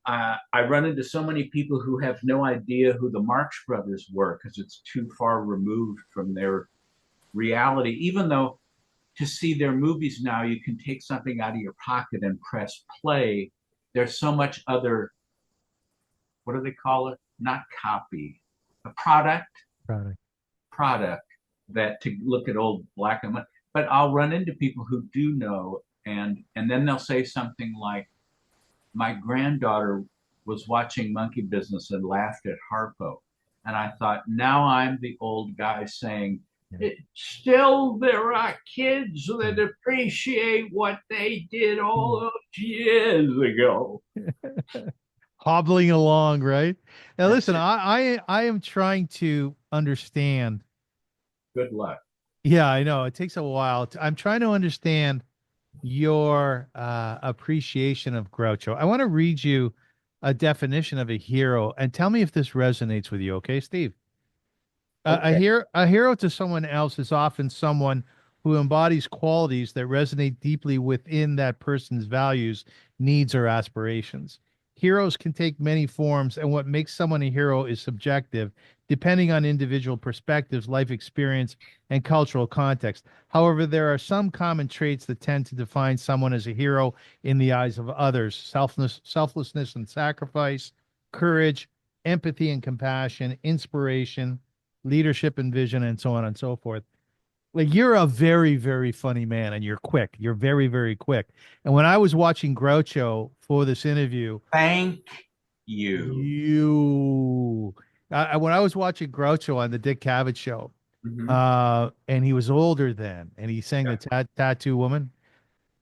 I run into so many people who have no idea who the Marx Brothers were because it's too far removed from their reality. Even though to see their movies now, you can take something out of your pocket and press play. There's so much other, what do they call it? Not copy, a product that to look at old black and white. But I'll run into people who do know, and then they'll say something like, "My granddaughter was watching Monkey Business and laughed at Harpo," and I thought, now I'm the old guy saying, still there are kids that appreciate what they did all those years ago. Hobbling along, right? Now, That's listen, it. I am trying to understand. Good luck. Yeah, I know it takes a while. I'm trying to understand your appreciation of Groucho. I want to read you a definition of a hero and tell me if this resonates with you. Okay, Steve? Okay. A hero to someone else is often someone who embodies qualities that resonate deeply within that person's values, needs, or aspirations. Heroes can take many forms, and what makes someone a hero is subjective, depending on individual perspectives, life experience, and cultural context. However, there are some common traits that tend to define someone as a hero in the eyes of others: selflessness and sacrifice, courage, empathy and compassion, inspiration, leadership and vision, and so on and so forth. Like, you're a very, very funny man, and you're quick. You're very, very quick. And when I was watching Groucho for this interview, Thank you. when I was watching Groucho on the Dick Cavett show, Mm-hmm. and he was older then, and he sang Yeah. the Tattoo Woman.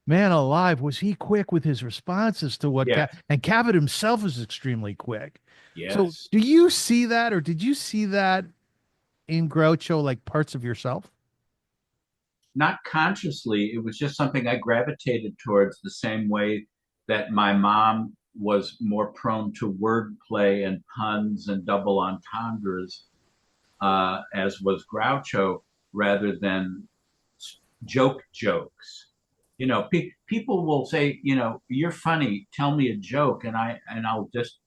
Man alive, was he quick with his responses to what Yes. and Cavett himself is extremely quick. So, Yes. do you see that, or did you see that in Groucho, like parts of yourself? Not consciously, it was just something I gravitated towards the same way that my mom was more prone to wordplay and puns and double entendres, as was Groucho, rather than jokes. People will say, "You're funny. Tell me a joke," and I'll just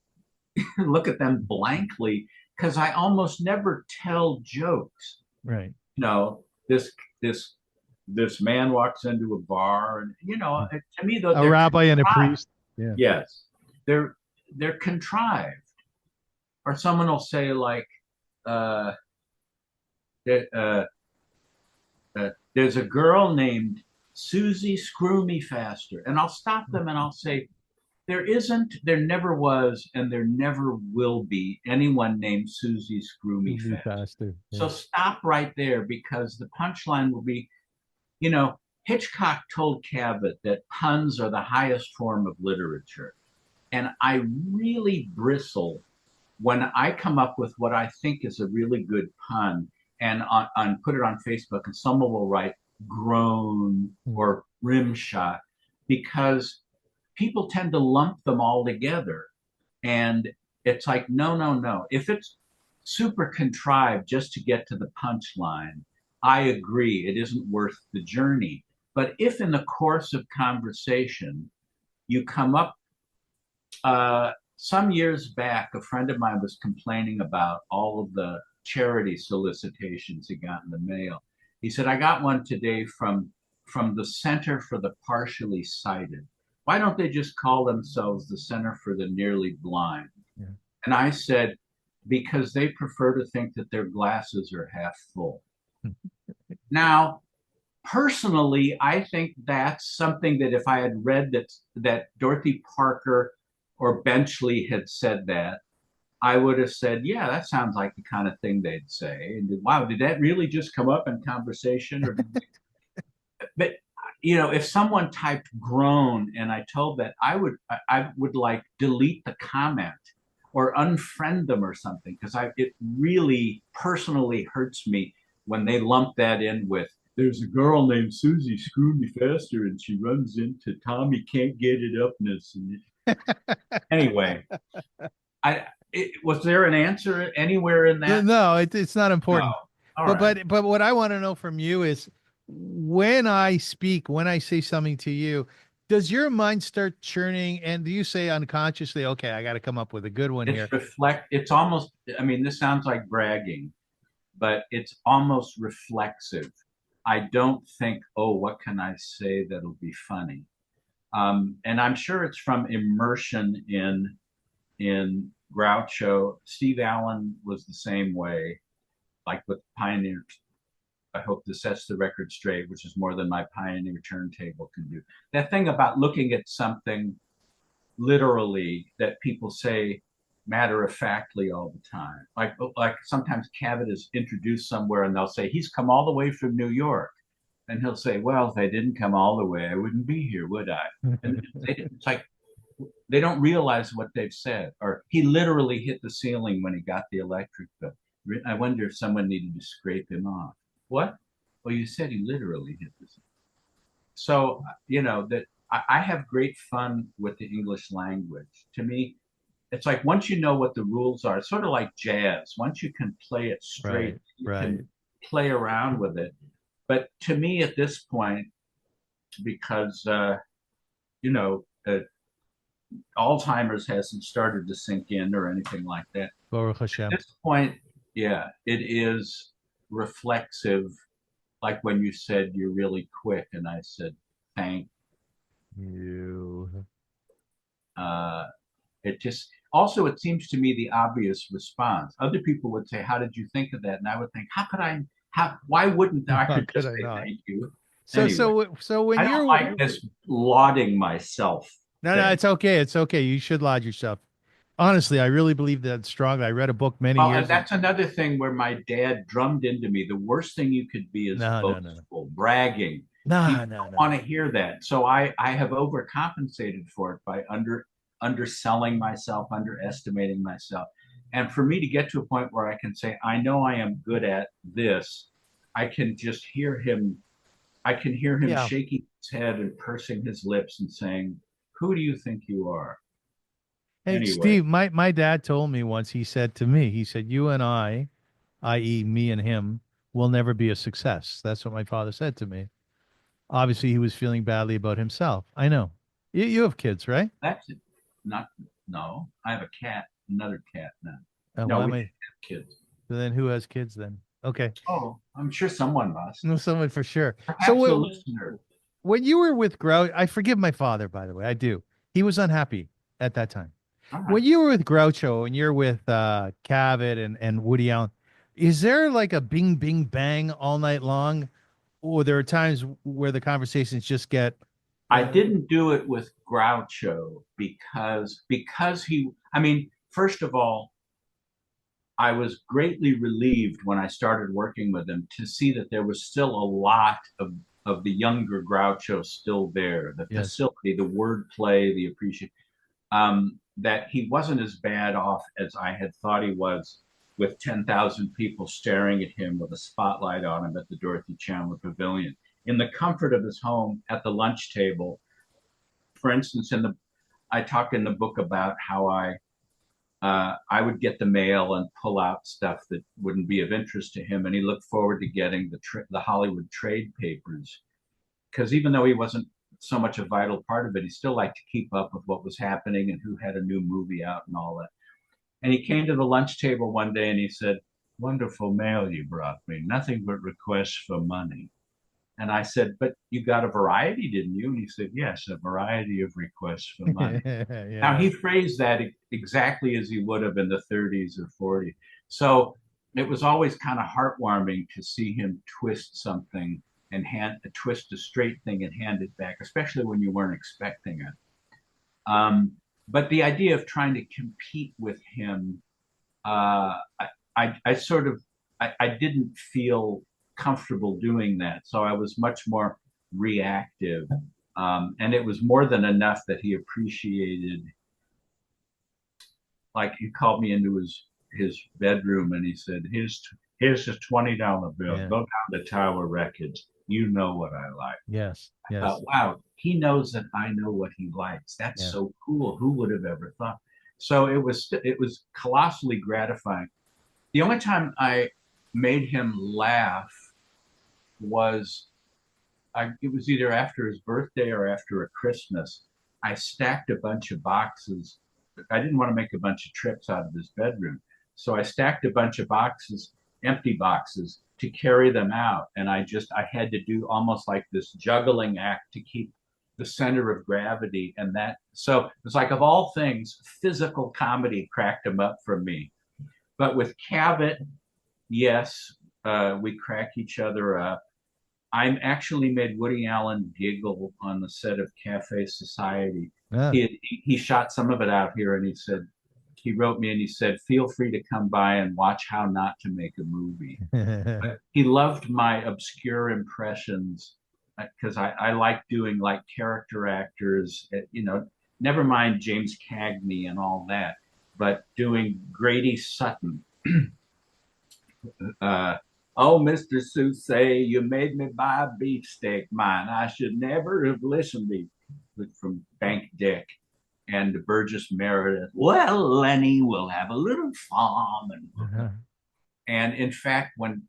look at them blankly because I almost never tell jokes. Right. You know, this this this man walks into a bar, and to me though A they're rabbi and a contrived. priest. Yeah. Yes, they're contrived. Or someone will say like, uh, uh, "There's a girl named Susie Screw Me Faster," and I'll stop them and I'll say, there never was, and there never will be anyone named Susie Screw Me You'll be Faster. faster. So Yeah. stop right there, because the punchline will be, you know, Hitchcock told Cabot that puns are the highest form of literature. And I really bristle when I come up with what I think is a really good pun and put it on Facebook, and someone will write groan Mm. or rim shot, because people tend to lump them all together. And it's like, no, no, no. If it's super contrived just to get to the punchline, I agree, it isn't worth the journey. But if in the course of conversation you come up, some years back, a friend of mine was complaining about all of the charity solicitations he got in the mail. He said, I got one today from the Center for the Partially Sighted. Why don't they just call themselves the Center for the Nearly Blind? Yeah. And I said, because they prefer to think that their glasses are half full. Now, personally, I think that's something that if I had read that Dorothy Parker or Benchley had said that, I would have said, yeah, that sounds like the kind of thing they'd say. And wow, did that really just come up in conversation? Or but if someone typed groan and I told that, I would like delete the comment or unfriend them or something, because it really personally hurts me when they lump that in with, there's a girl named Susie screwed me faster and she runs into Tommy can't get it upness. And anyway, was there an answer anywhere in that? No, it's not No. important. All But right. but what I want to know from you is when I speak, when I say something to you, does your mind start churning and do you say unconsciously, okay, I got to come up with a good one here? It's almost, I mean, this sounds like bragging, but it's almost reflexive. I don't think, oh, what can I say that'll be funny? And I'm sure it's from immersion in Groucho. Steve Allen was the same way, like with Pioneer. I hope this sets the record straight, which is more than my Pioneer turntable can do. That thing about looking at something literally that people say matter of factly all the time. Like sometimes Cabot is introduced somewhere and they'll say he's come all the way from New York, and he'll say, "Well, if I didn't come all the way, I wouldn't be here, would I?" And it's like they don't realize what they've said. Or he literally hit the ceiling when he got the electric bill. I wonder if someone needed to scrape him off. What? Well, you said he literally hit the ceiling. So that I have great fun with the English language. To me, it's like once you know what the rules are, it's sort of like jazz. Once you can play it straight, Right, you right. can play around with it. But to me, at this point, because you know, uh, Alzheimer's hasn't started to sink in or anything like that. Baruch At Hashem. this point, yeah, it is reflexive. Like when you said you're really quick, and I said thank. You. Uh, it just also it seems to me the obvious response. Other people would say, "How did you think of that?" And I would think, "How could I? How? Why wouldn't I? How Could could just I say not? thank you." So Anyway, so when I don't you're like this lauding myself no, thing. it's okay. It's okay. You should laud yourself. Honestly, I really believe that strongly. I read a book many Well, and years ago. that's another thing where my dad drummed into me. The worst thing you could be is No, no, no, no. boastful, bragging. No, People no, don't no. want to hear that. So I have overcompensated for it by underselling myself, underestimating myself. And for me to get to a point where I can say, I know I am good at this, I can just hear him. I can hear him Yeah. shaking his head and pursing his lips and saying, "Who do you think you are?" Hey, Anyway, Steve, my dad told me once, he said to me, he said, you and I, i.e., me and him, will never be a success. That's what my father said to me. Obviously, he was feeling badly about himself. I know. You have kids, right? that's it. Not no. I have a cat, another cat now. No, Why we am didn't I? have kids. So then who has kids then? Okay. Oh, I'm sure someone must. No, someone for sure. So Perhaps a listener. when you were with Grouch, I forgive my father, by the way. I do. He was unhappy at that time. All right. When you were with Groucho and you're with Cavett and Woody Allen, is there like a bing, bing, bang all night long? Or there are times where the conversations just get, I didn't do it with Groucho because he. I mean, first of all, I was greatly relieved when I started working with him to see that there was still a lot of the younger Groucho still there. The yes, facility, the wordplay, the appreciation. That he wasn't as bad off as I had thought he was, with 10,000 people staring at him with a spotlight on him at the Dorothy Chandler Pavilion. In the comfort of his home at the lunch table, for instance, I talk in the book about how I would get the mail and pull out stuff that wouldn't be of interest to him, and he looked forward to getting the Hollywood trade papers because even though he wasn't so much a vital part of it, he still liked to keep up with what was happening and who had a new movie out and all that. And he came to the lunch table one day and he said, "Wonderful mail you brought me, nothing but requests for money." And I said, "But you got a variety, didn't you?" And he said, "Yes, a variety of requests for money." Now, Yeah. he phrased that exactly as he would have in the 30s or 40s. So it was always kind of heartwarming to see him twist something and twist a straight thing and hand it back, especially when you weren't expecting it. But the idea of trying to compete with him, I sort of, I didn't feel comfortable doing that. So I was much more reactive. And it was more than enough that he appreciated. Like he called me into his bedroom and he said, here's a $20 bill. Yeah. Go down to Tower Records. You know what I like." Yes. I thought, Yes. wow, he knows that I know what he likes. That's Yeah. so cool. Who would have ever thought? So it was colossally gratifying. The only time I made him laugh was it was either after his birthday or after a Christmas. I stacked a bunch of boxes. I didn't want to make a bunch of trips out of his bedroom. So I stacked a bunch of boxes, empty boxes, to carry them out. And I had to do almost like this juggling act to keep the center of gravity. And so it's like, of all things, physical comedy cracked him up for me. But with Cabot, yes, we crack each other up. I actually made Woody Allen giggle on the set of Cafe Society. Yeah. He shot some of it out here, and he wrote me and he said, "Feel free to come by and watch how not to make a movie." But he loved my obscure impressions because I like doing like character actors, never mind James Cagney and all that, but doing Grady Sutton. uh, "Oh, Mr. Soucy, you made me buy a beefsteak mine. I should never have listened to you," from Bank Dick. And Burgess Meredith, "Well, Lenny, we'll have a little farm." And in fact, when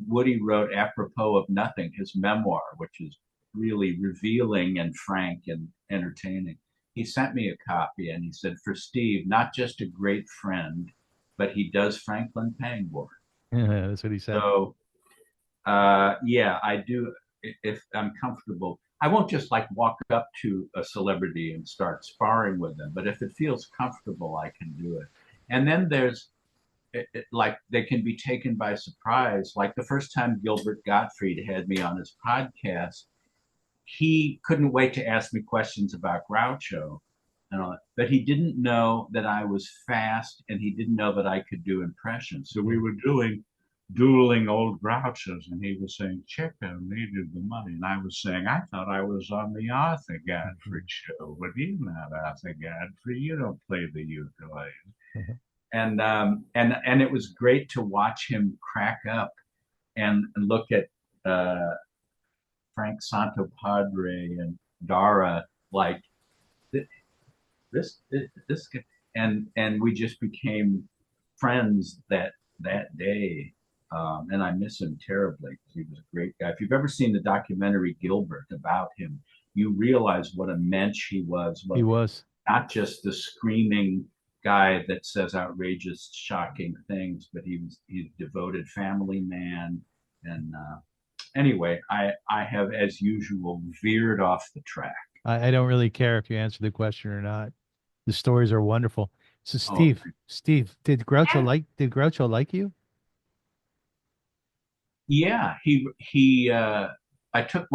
Woody wrote Apropos of Nothing, his memoir, which is really revealing and frank and entertaining, he sent me a copy and he said, "For Steve, not just a great friend, but he does Franklin Pangborn." That's what he said. So, yeah, I do. If I'm comfortable, I won't just like walk up to a celebrity and start sparring with them. But if it feels comfortable, I can do it. And then there's like they can be taken by surprise. Like the first time Gilbert Gottfried had me on his podcast, he couldn't wait to ask me questions about Groucho and all that. But he didn't know that I was fast, and he didn't know that I could do impressions. So we were doing dueling old Grouchos, and he was saying Chico needed the money, and I was saying I thought I was on the Arthur Godfrey show, but you're not Arthur Godfrey. You don't play the ukulele. And it was great to watch him crack up and look at Frank Santopadre and Dara like this and we just became friends that day. And I miss him terribly because he was a great guy. If you've ever seen the documentary Gilbert about him, you realize what a mensch he was. He was. Not just the screaming guy that says outrageous, shocking things, but he's a devoted family man. And anyway, I have, as usual, veered off the track. I don't really care if you answer the question or not. The stories are wonderful. So Oh, Steve, did Groucho like you? yeah. I took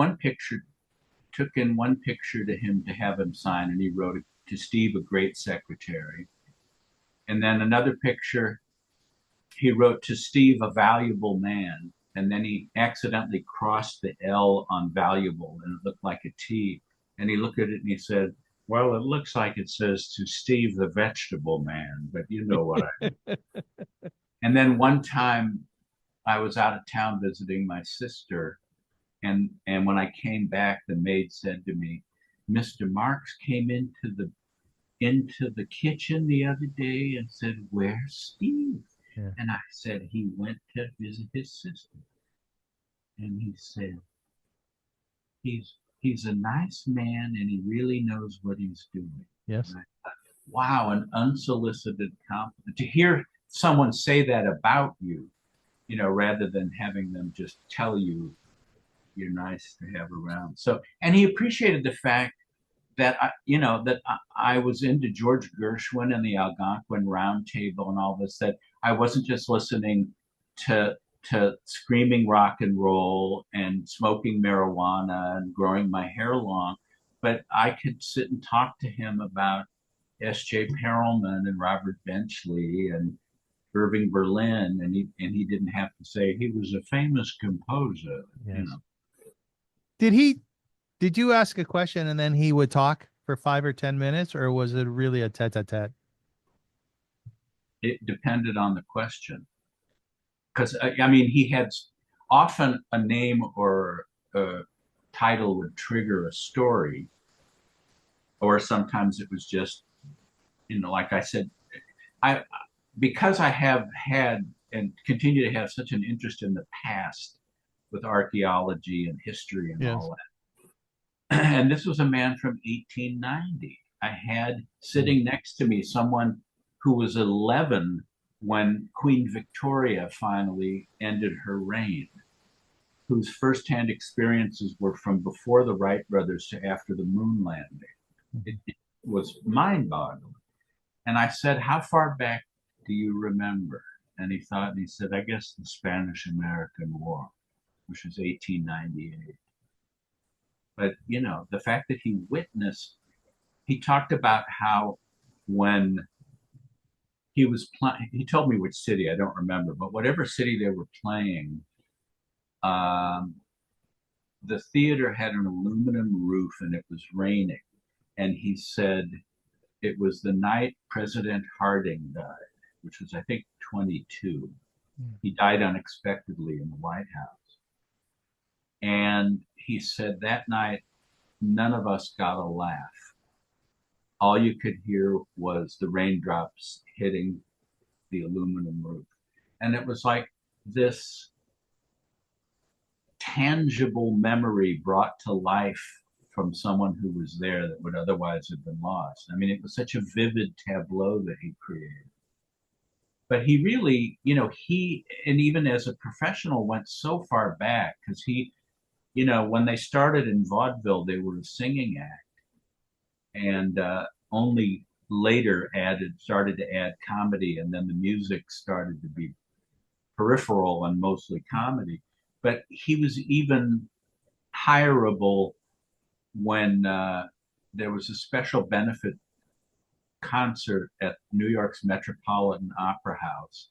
in one picture to him to have him sign, and he wrote it to Steve, a great secretary. And then another picture, he wrote to Steve, a valuable man. And then he accidentally crossed the L on valuable, and it looked like a T. And he looked at it and he said, "Well, it looks like it says to Steve, the vegetable man, but you know what I." And then one time I was out of town visiting my sister, and when I came back, the maid said to me, Mr. Marx came into the kitchen the other day and said, "Where's Steve?" Yeah. And I said, "He went to visit his sister." And he said, he's a nice man and he really knows what he's doing. Yes. And I thought, wow, an unsolicited compliment. To hear someone say that about you, rather than having them just tell you you're nice to have around. So, and he appreciated the fact that I was into George Gershwin and the Algonquin Round Table and all this. That I wasn't just listening to screaming rock and roll and smoking marijuana and growing my hair long, but I could sit and talk to him about S.J. Perelman and Robert Benchley and Irving Berlin, and he didn't have to say he was a famous composer. Yes. Did you ask a question and then he would talk for 5 or 10 minutes, or was it really a tete-a-tete? It depended on the question, because I mean, he had often a name or a title would trigger a story, or sometimes it was just, like I said, I because I have had and continue to have such an interest in the past with archaeology and history and Yes. all that. And this was a man from 1890. I had sitting next to me someone who was 11 when Queen Victoria finally ended her reign, whose firsthand experiences were from before the Wright brothers to after the moon landing. It was mind boggling. And I said, "How far back do you remember?" And he thought, and he said, "I guess the Spanish American War, which was 1898. But, the fact that he talked about how when he was playing, he told me which city, I don't remember, but whatever city they were playing, um, the theater had an aluminum roof and it was raining. And he said it was the night President Harding died, which was, I think, 22. He died unexpectedly in the White House. And he said that night, none of us got a laugh. All you could hear was the raindrops hitting the aluminum roof. And it was like this tangible memory brought to life from someone who was there that would otherwise have been lost. I mean, it was such a vivid tableau that he created. But he really, and even as a professional, went so far back because when they started in vaudeville, they were a singing act, and only later started to add comedy, and then the music started to be peripheral and mostly comedy. But he was even hireable when there was a special benefit concert at New York's Metropolitan Opera House.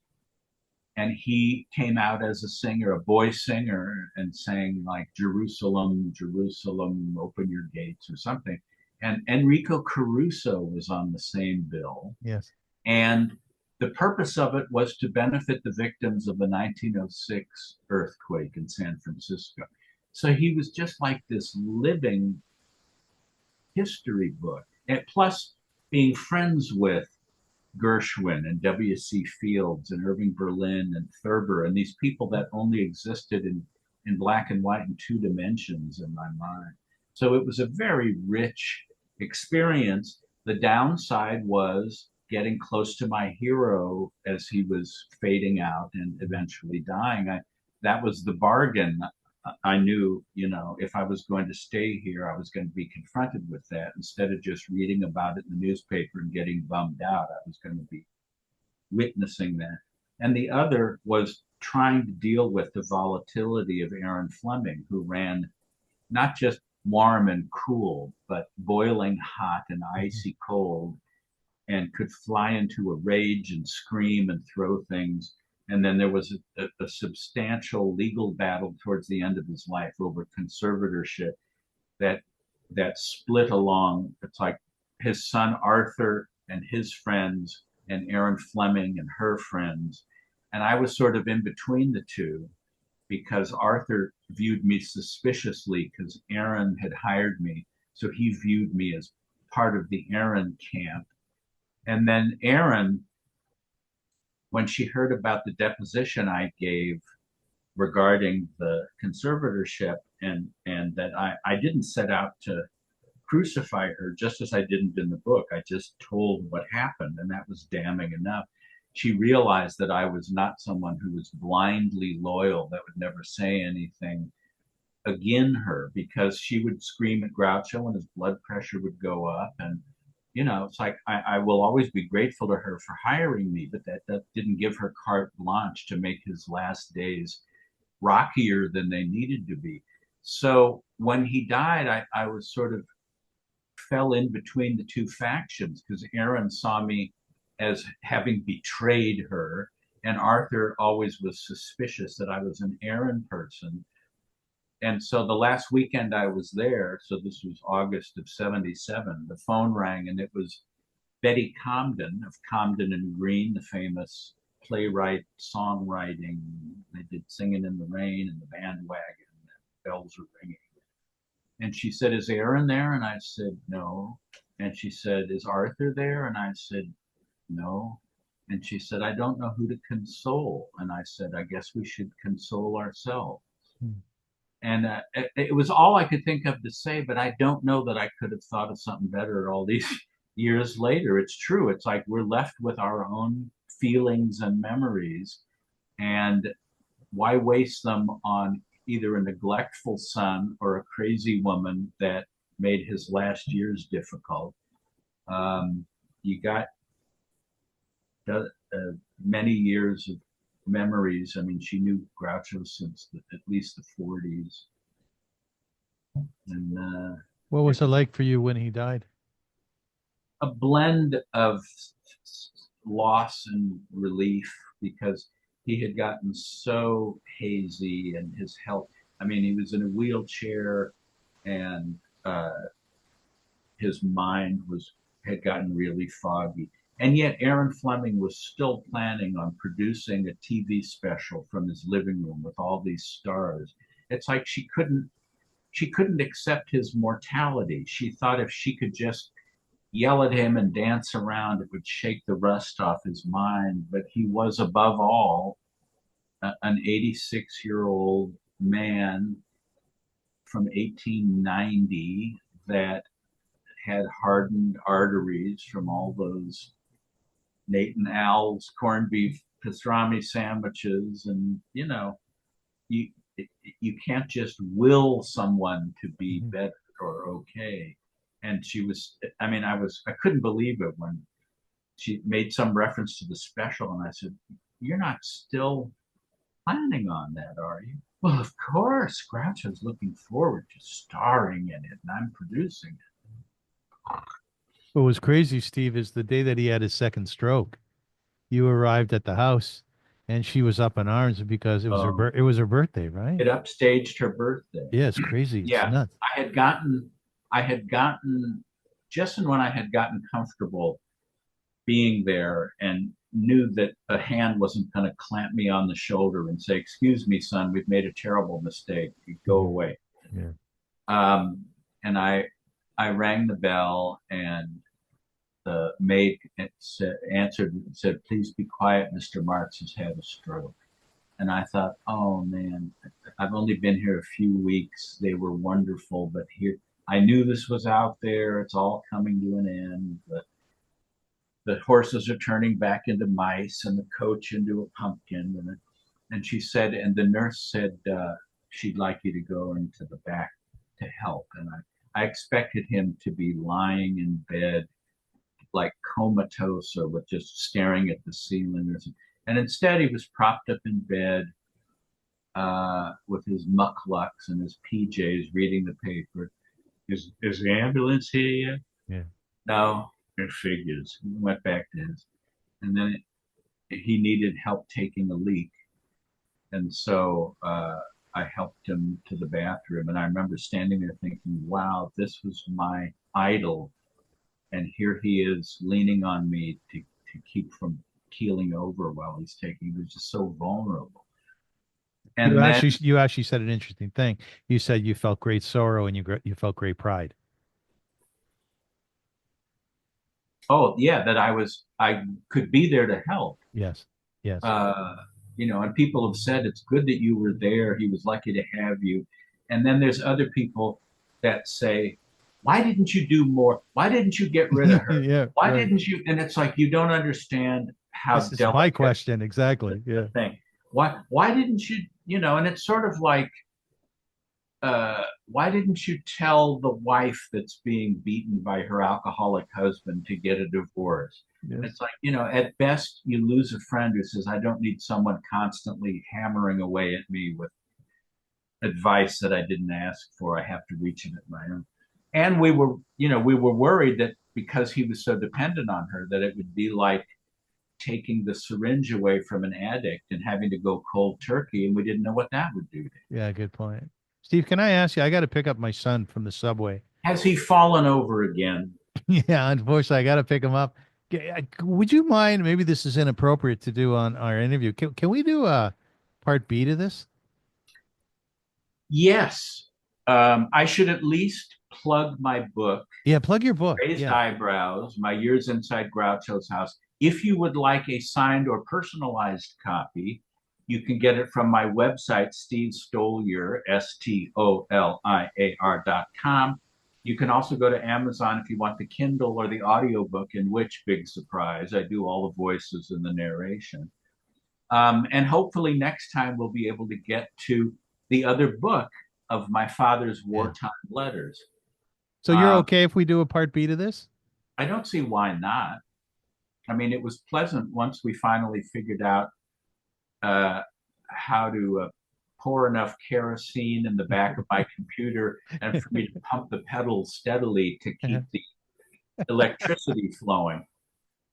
And he came out as a singer, a boy singer, and sang like "Jerusalem, Jerusalem, open your gates" or something. And Enrico Caruso was on the same bill. Yes. And the purpose of it was to benefit the victims of the 1906 earthquake in San Francisco. So he was just like this living history book. And plus, being friends with Gershwin and W.C. Fields and Irving Berlin and Thurber and these people that only existed in black and white in two dimensions in my mind. So it was a very rich experience. The downside was getting close to my hero as he was fading out and eventually dying. That was the bargain. I knew, if I was going to stay here, I was going to be confronted with that instead of just reading about it in the newspaper and getting bummed out. I was going to be witnessing that. And the other was trying to deal with the volatility of Aaron Fleming, who ran not just warm and cool, but boiling hot and icy cold, and could fly into a rage and scream and throw things. And then there was a substantial legal battle towards the end of his life over conservatorship that split along. It's like his son Arthur and his friends, and Aaron Fleming and her friends. And I was sort of in between the two because Arthur viewed me suspiciously because Aaron had hired me So he viewed me as part of the Aaron camp. And then Aaron, when she heard about the deposition I gave regarding the conservatorship, and that I didn't set out to crucify her, just as I didn't in the book. I just told what happened, and that was damning enough. She realized that I was not someone who was blindly loyal, that would never say anything again her, because she would scream at Groucho and his blood pressure would go up. And, it's like I will always be grateful to her for hiring me, but that didn't give her carte blanche to make his last days rockier than they needed to be. So when he died, I was sort of fell in between the two factions, because Aaron saw me as having betrayed her, and Arthur always was suspicious that I was an Aaron person. And so the last weekend I was there, so this was August of 77, the phone rang, and it was Betty Comden of Comden and Green, the famous playwright, songwriting. They did Singing in the Rain and The Bandwagon, and Bells Are Ringing. And she said, "Is Aaron there?" And I said, "No." And she said, "Is Arthur there?" And I said, "No." And she said, "I don't know who to console." And I said, "I guess we should console ourselves." Hmm. And it was all I could think of to say, but I don't know that I could have thought of something better all these years later. It's true. It's like we're left with our own feelings and memories, and why waste them on either a neglectful son or a crazy woman that made his last years difficult? You got uh, many years of memories. I mean, she knew Groucho since at least the 40s. And What was it like for you when he died? a blend of loss and relief, because he had gotten so hazy and his health. I mean, he was in a wheelchair, and his mind had gotten really foggy. And yet, Aaron Fleming was still planning on producing a TV special from his living room with all these stars. It's like she couldn't accept his mortality. She thought if she could just yell at him and dance around, it would shake the rust off his mind. But he was, above all, an 86-year-old man from 1890 that had hardened arteries from all those Nate and Al's corned beef pastrami sandwiches. And, you, you can't just will someone to be Mhm. better or okay. And she was, I mean, I couldn't believe it when she made some reference to the special. And I said, "You're not still planning on that, are you?" "Well, of course. Groucho's looking forward to starring in it, and I'm producing it." What was crazy, Steve, is the day that he had his second stroke, you arrived at the house and she was up in arms because Oh, it was her birthday, right? it upstaged her birthday. Yeah, it's crazy. It's Yeah, nuts. I had gotten, just when I had gotten comfortable being there and knew that a hand wasn't going to clamp me on the shoulder and say, "Excuse me, son, we've made a terrible mistake. You go Mhm. away." Yeah. And I rang the bell, and the maid answered and said, "Please be quiet. Mr. Marx has had a stroke." And I thought, "Oh man, I've only been here a few weeks. They were wonderful, but here I knew this was out there. It's all coming to an end. The horses are turning back into mice, and the coach into a pumpkin." And she said, and the nurse said, she'd like you to go into the back to help. And I expected him to be lying in bed, like comatose, or with just staring at the ceiling or something. And instead, he was propped up in bed, with his mucklucks and his PJs, reading the paper. Is the ambulance here yet?" Yeah. "No." It figures. He went back to his. And then he needed help taking a leak. And so I helped him to the bathroom. And I remember standing there thinking, wow, this was my idol. And here he is leaning on me to keep from keeling over while he's taking. He was just so vulnerable. And then, You actually said an interesting thing. You said you felt great sorrow and you felt great pride. oh yeah, that I could be there to help. Yes. Yes. Uh, and people have said it's good that you were there. He was lucky to have you. And then there's other people that say, why didn't you do more? Why didn't you get rid of her? Yeah, Why right. didn't you? And it's like you don't understand This how is my delicate question. Exactly. the Yeah. thing. Why didn't you? And it's sort of like why didn't you tell the wife that's being beaten by her alcoholic husband to get a divorce? Yes. It's like, at best, you lose a friend who says, I don't need someone constantly hammering away at me with advice that I didn't ask for. I have to reach it at my own. And we were worried that because he was so dependent on her, that it would be like taking the syringe away from an addict and having to go cold turkey. And we didn't know what that would do to him. Yeah, good point. Steve, can I ask you? I got to pick up my son from the subway. Has he fallen over again? Yeah, unfortunately, I got to pick him up. Would you mind? Maybe this is inappropriate to do on our interview. Can we do a part B to this? Yes. I should at least plug my book, Yeah, plug your book. Raised Yeah. Eyebrows, My Years Inside Groucho's House. If you would like a signed or personalized copy, you can get it from my website, Steve Stoliar, Stoliar.com. You can also go to Amazon if you want the Kindle or the audiobook, in which, big surprise, I do all the voices and the narration. And hopefully next time we'll be able to get to the other book of my father's Yeah. wartime letters. So you're Um, okay if we do a part B to this? I don't see why not. I mean, it was pleasant once we finally figured out uh, how to pour enough kerosene in the back of my computer and for me to pump the pedals steadily to keep the electricity flowing.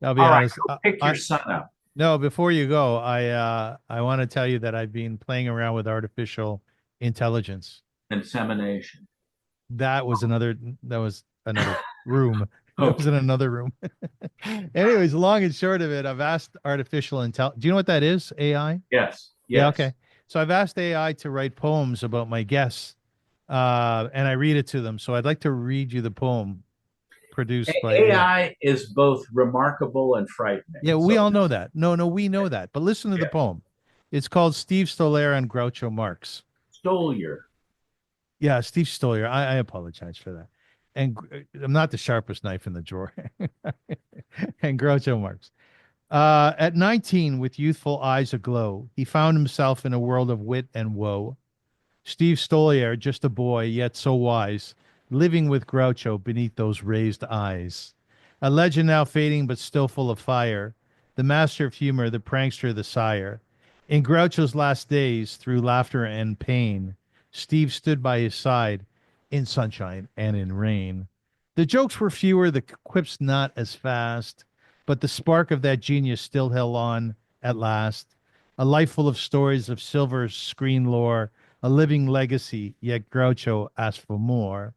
I'll be All right, honest. go pick your son up. No, before you go, I want to tell you that I've been playing around with artificial intelligence. Insemination. That was another room. That was Okay. in another room. Anyways, long and short of it, I've asked artificial intelligence. Do you know what that is? AI? Yes. Yeah, okay. Yes. So I've asked AI to write poems about my guests, and I read it to them. So I'd like to read you the poem produced by AI. AI is both remarkable and frightening. Yeah, we So, all know that. No, we know that. But listen to the yeah, poem. It's called Steve Stolair and Groucho Marx. Stoliar. Yeah, Steve Stoliar. I apologize for that. And I'm not the sharpest knife in the drawer. And Groucho Marx. At 19, with youthful eyes aglow, he found himself in a world of wit and woe. Steve Stoliar, just a boy, yet so wise, living with Groucho beneath those raised eyes. A legend now fading, but still full of fire. The master of humor, the prankster, the sire. In Groucho's last days, through laughter and pain, Steve stood by his side in sunshine and in rain. The jokes were fewer, the quips not as fast, but the spark of that genius still held on at last. A life full of stories of silver screen lore, a living legacy, yet Groucho asked for more.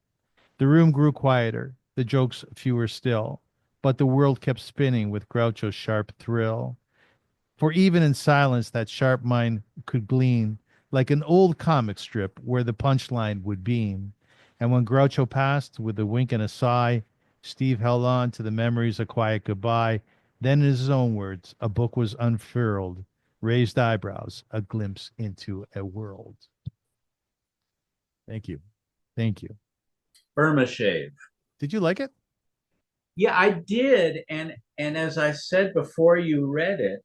The room grew quieter, the jokes fewer still, but the world kept spinning with Groucho's sharp thrill. For even in silence, that sharp mind could glean like an old comic strip where the punchline would beam. And when Groucho passed, with a wink and a sigh, Steve held on to the memories a quiet goodbye. Then, in his own words, a book was unfurled, raised eyebrows, a glimpse into a world. Thank you. Thank you. Irma Shave. Did you like it? Yeah, I did. And as I said before you read it,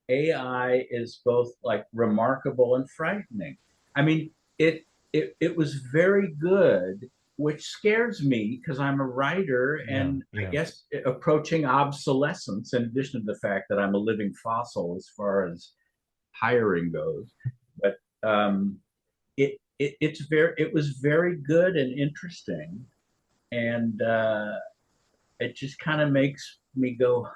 AI is both like remarkable and frightening. I mean, it was very good, which scares me because I'm a writer Yeah, and I yeah. guess approaching obsolescence, in addition to the fact that I'm a living fossil as far as hiring goes. But it was very good and interesting, and it just kind of makes me go,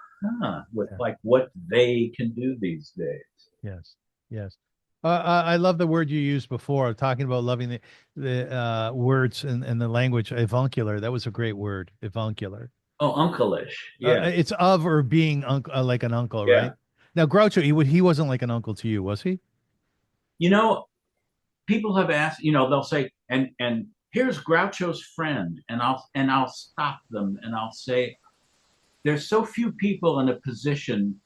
huh, with Yeah. like what they can do these days. Yes, yes. I love the word you used before, talking about loving the words and the language. Avuncular. That was a great word. Avuncular. Oh, uncleish. Yeah. It's of or being like an uncle, right? Yeah. Now, Groucho, he wasn't like an uncle to you, was he? You know, people have asked, they'll say, and here's Groucho's friend, and I'll stop them and I'll say, there's so few people in a position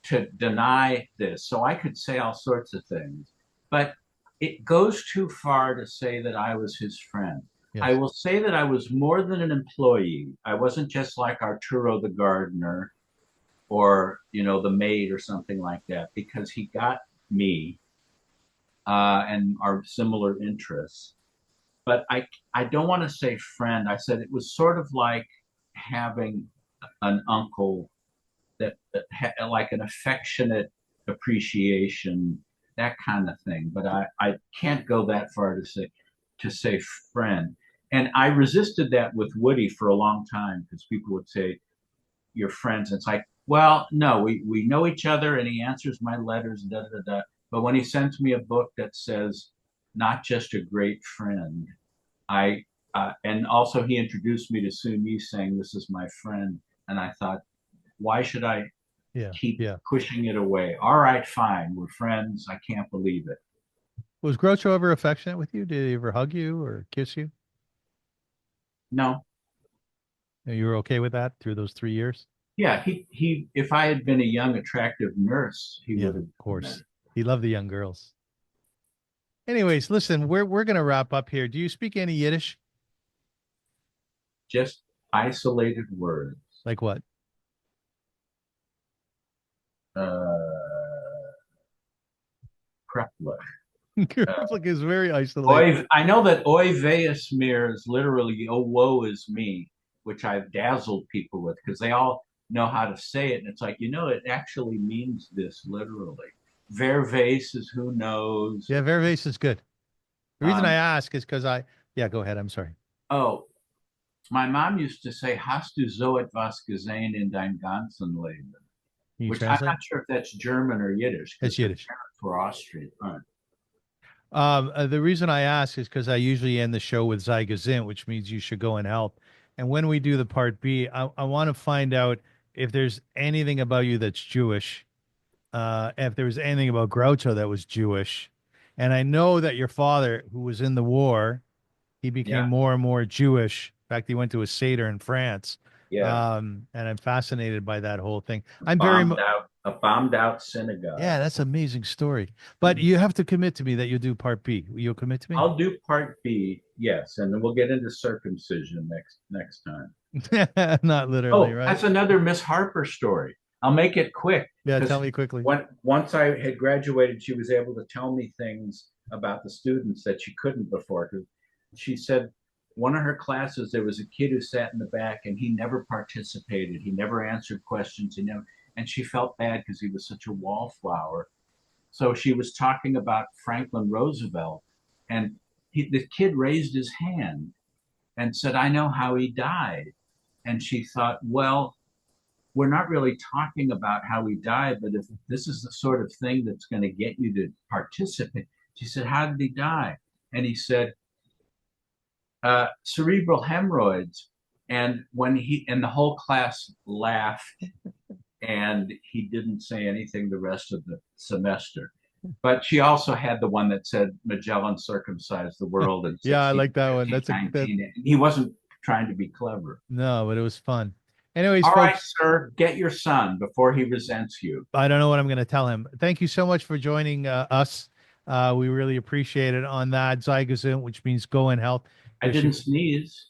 to deny this. So I could say all sorts of things, but it goes too far to say that I was his friend. I Yes. will say that I was more than an employee. I wasn't just like Arturo the gardener or, the maid or something like that, because he got me and our similar interests. But I don't want to say friend. I said it was sort of like having an uncle that like an affectionate appreciation, that kind of thing. But I can't go that far to say friend. And I resisted that with Woody for a long time because people would say you're friends. And it's like, well, no, we know each other, and he answers my letters, da da da. But when he sends me a book that says not just a great friend, I and also he introduced me to Sumi, saying this is my friend, and I thought, why should I Yeah. keep Yeah. pushing it away? All right, fine, we're friends. I can't believe it. Was Groucho ever affectionate with you? Did he ever hug you or kiss you? No, And you were okay with that through those 3 years? yeah, he. If I had been a young, attractive nurse, he Yeah, would of have done that. course. He loved the young girls. Anyways, listen, we're gonna wrap up here. Do you speak any Yiddish? Just isolated words. Like what? Uh, Krepler. Like is very isolated. Oy, I know that oy veus mir is literally oh woe is me, which I've dazzled people with because they all know how to say it, and it's like it actually means this literally. Vervace is who knows. Yeah, Vervace is good. The reason I Um, ask is because yeah, go ahead. I'm sorry. oh, my mom used to say, "Hast du so etwas gesehen in dein ganzen Leben?" Can you Which I'm translate? not sure if that's German or Yiddish It's because her Yiddish. parents were Austrian. The reason I ask is because I usually end the show with Zygazint, which means you should go and help. And when we do the part B, I want to find out if there's anything about you that's Jewish, if there was anything about Groucho that was Jewish. And I know that your father, who was in the war, he became Yeah, more and more Jewish. In fact, he went to a Seder in France. yeah, And I'm fascinated by that whole thing. a bombed out synagogue. Yeah, that's an amazing story. But you have to commit to me that you'll do part B. You'll commit to me? I'll do part B, yes, and then we'll get into circumcision next time. Not literally, Oh, right? that's another Miss Harper story. I'll make it quick Yeah, tell because me quickly. once I had graduated, she was able to tell me things about the students that she couldn't before. Because she said one of her classes there was a kid who sat in the back and he never participated. He never answered questions. And she felt bad because he was such a wallflower. So she was talking about Franklin Roosevelt, and the kid raised his hand and said, "I know how he died." And she thought, well, we're not really talking about how he died, but if this is the sort of thing that's going to get you to participate, she said, "How did he die?" And he said, "Cerebral hemorrhoids." And the whole class laughed, and he didn't say anything the rest of the semester. But she also had the one that said Magellan circumcised the world in Yeah, I 16, like that one. 15, That's that. 19. He wasn't trying to be clever. No, but it was fun. Anyways, All right, folks, sir, get your son before he resents you. I don't know what I'm going to tell him. Thank you so much for joining us. We really appreciate it on that Zygazint, which means go in health. I Wish didn't you sneeze.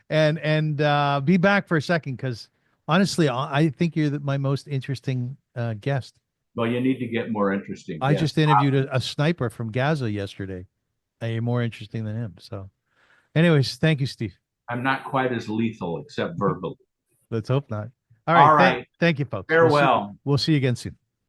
and be back for a second because honestly, I think you're my most interesting guest. Well, you need to get more interesting I just guests. interviewed a sniper from Gaza yesterday. You're more interesting than him. So, anyways, thank you, Steve. I'm not quite as lethal, except verbally. Let's hope not. All right. All right, Thank you, folks. farewell. We'll see you again soon.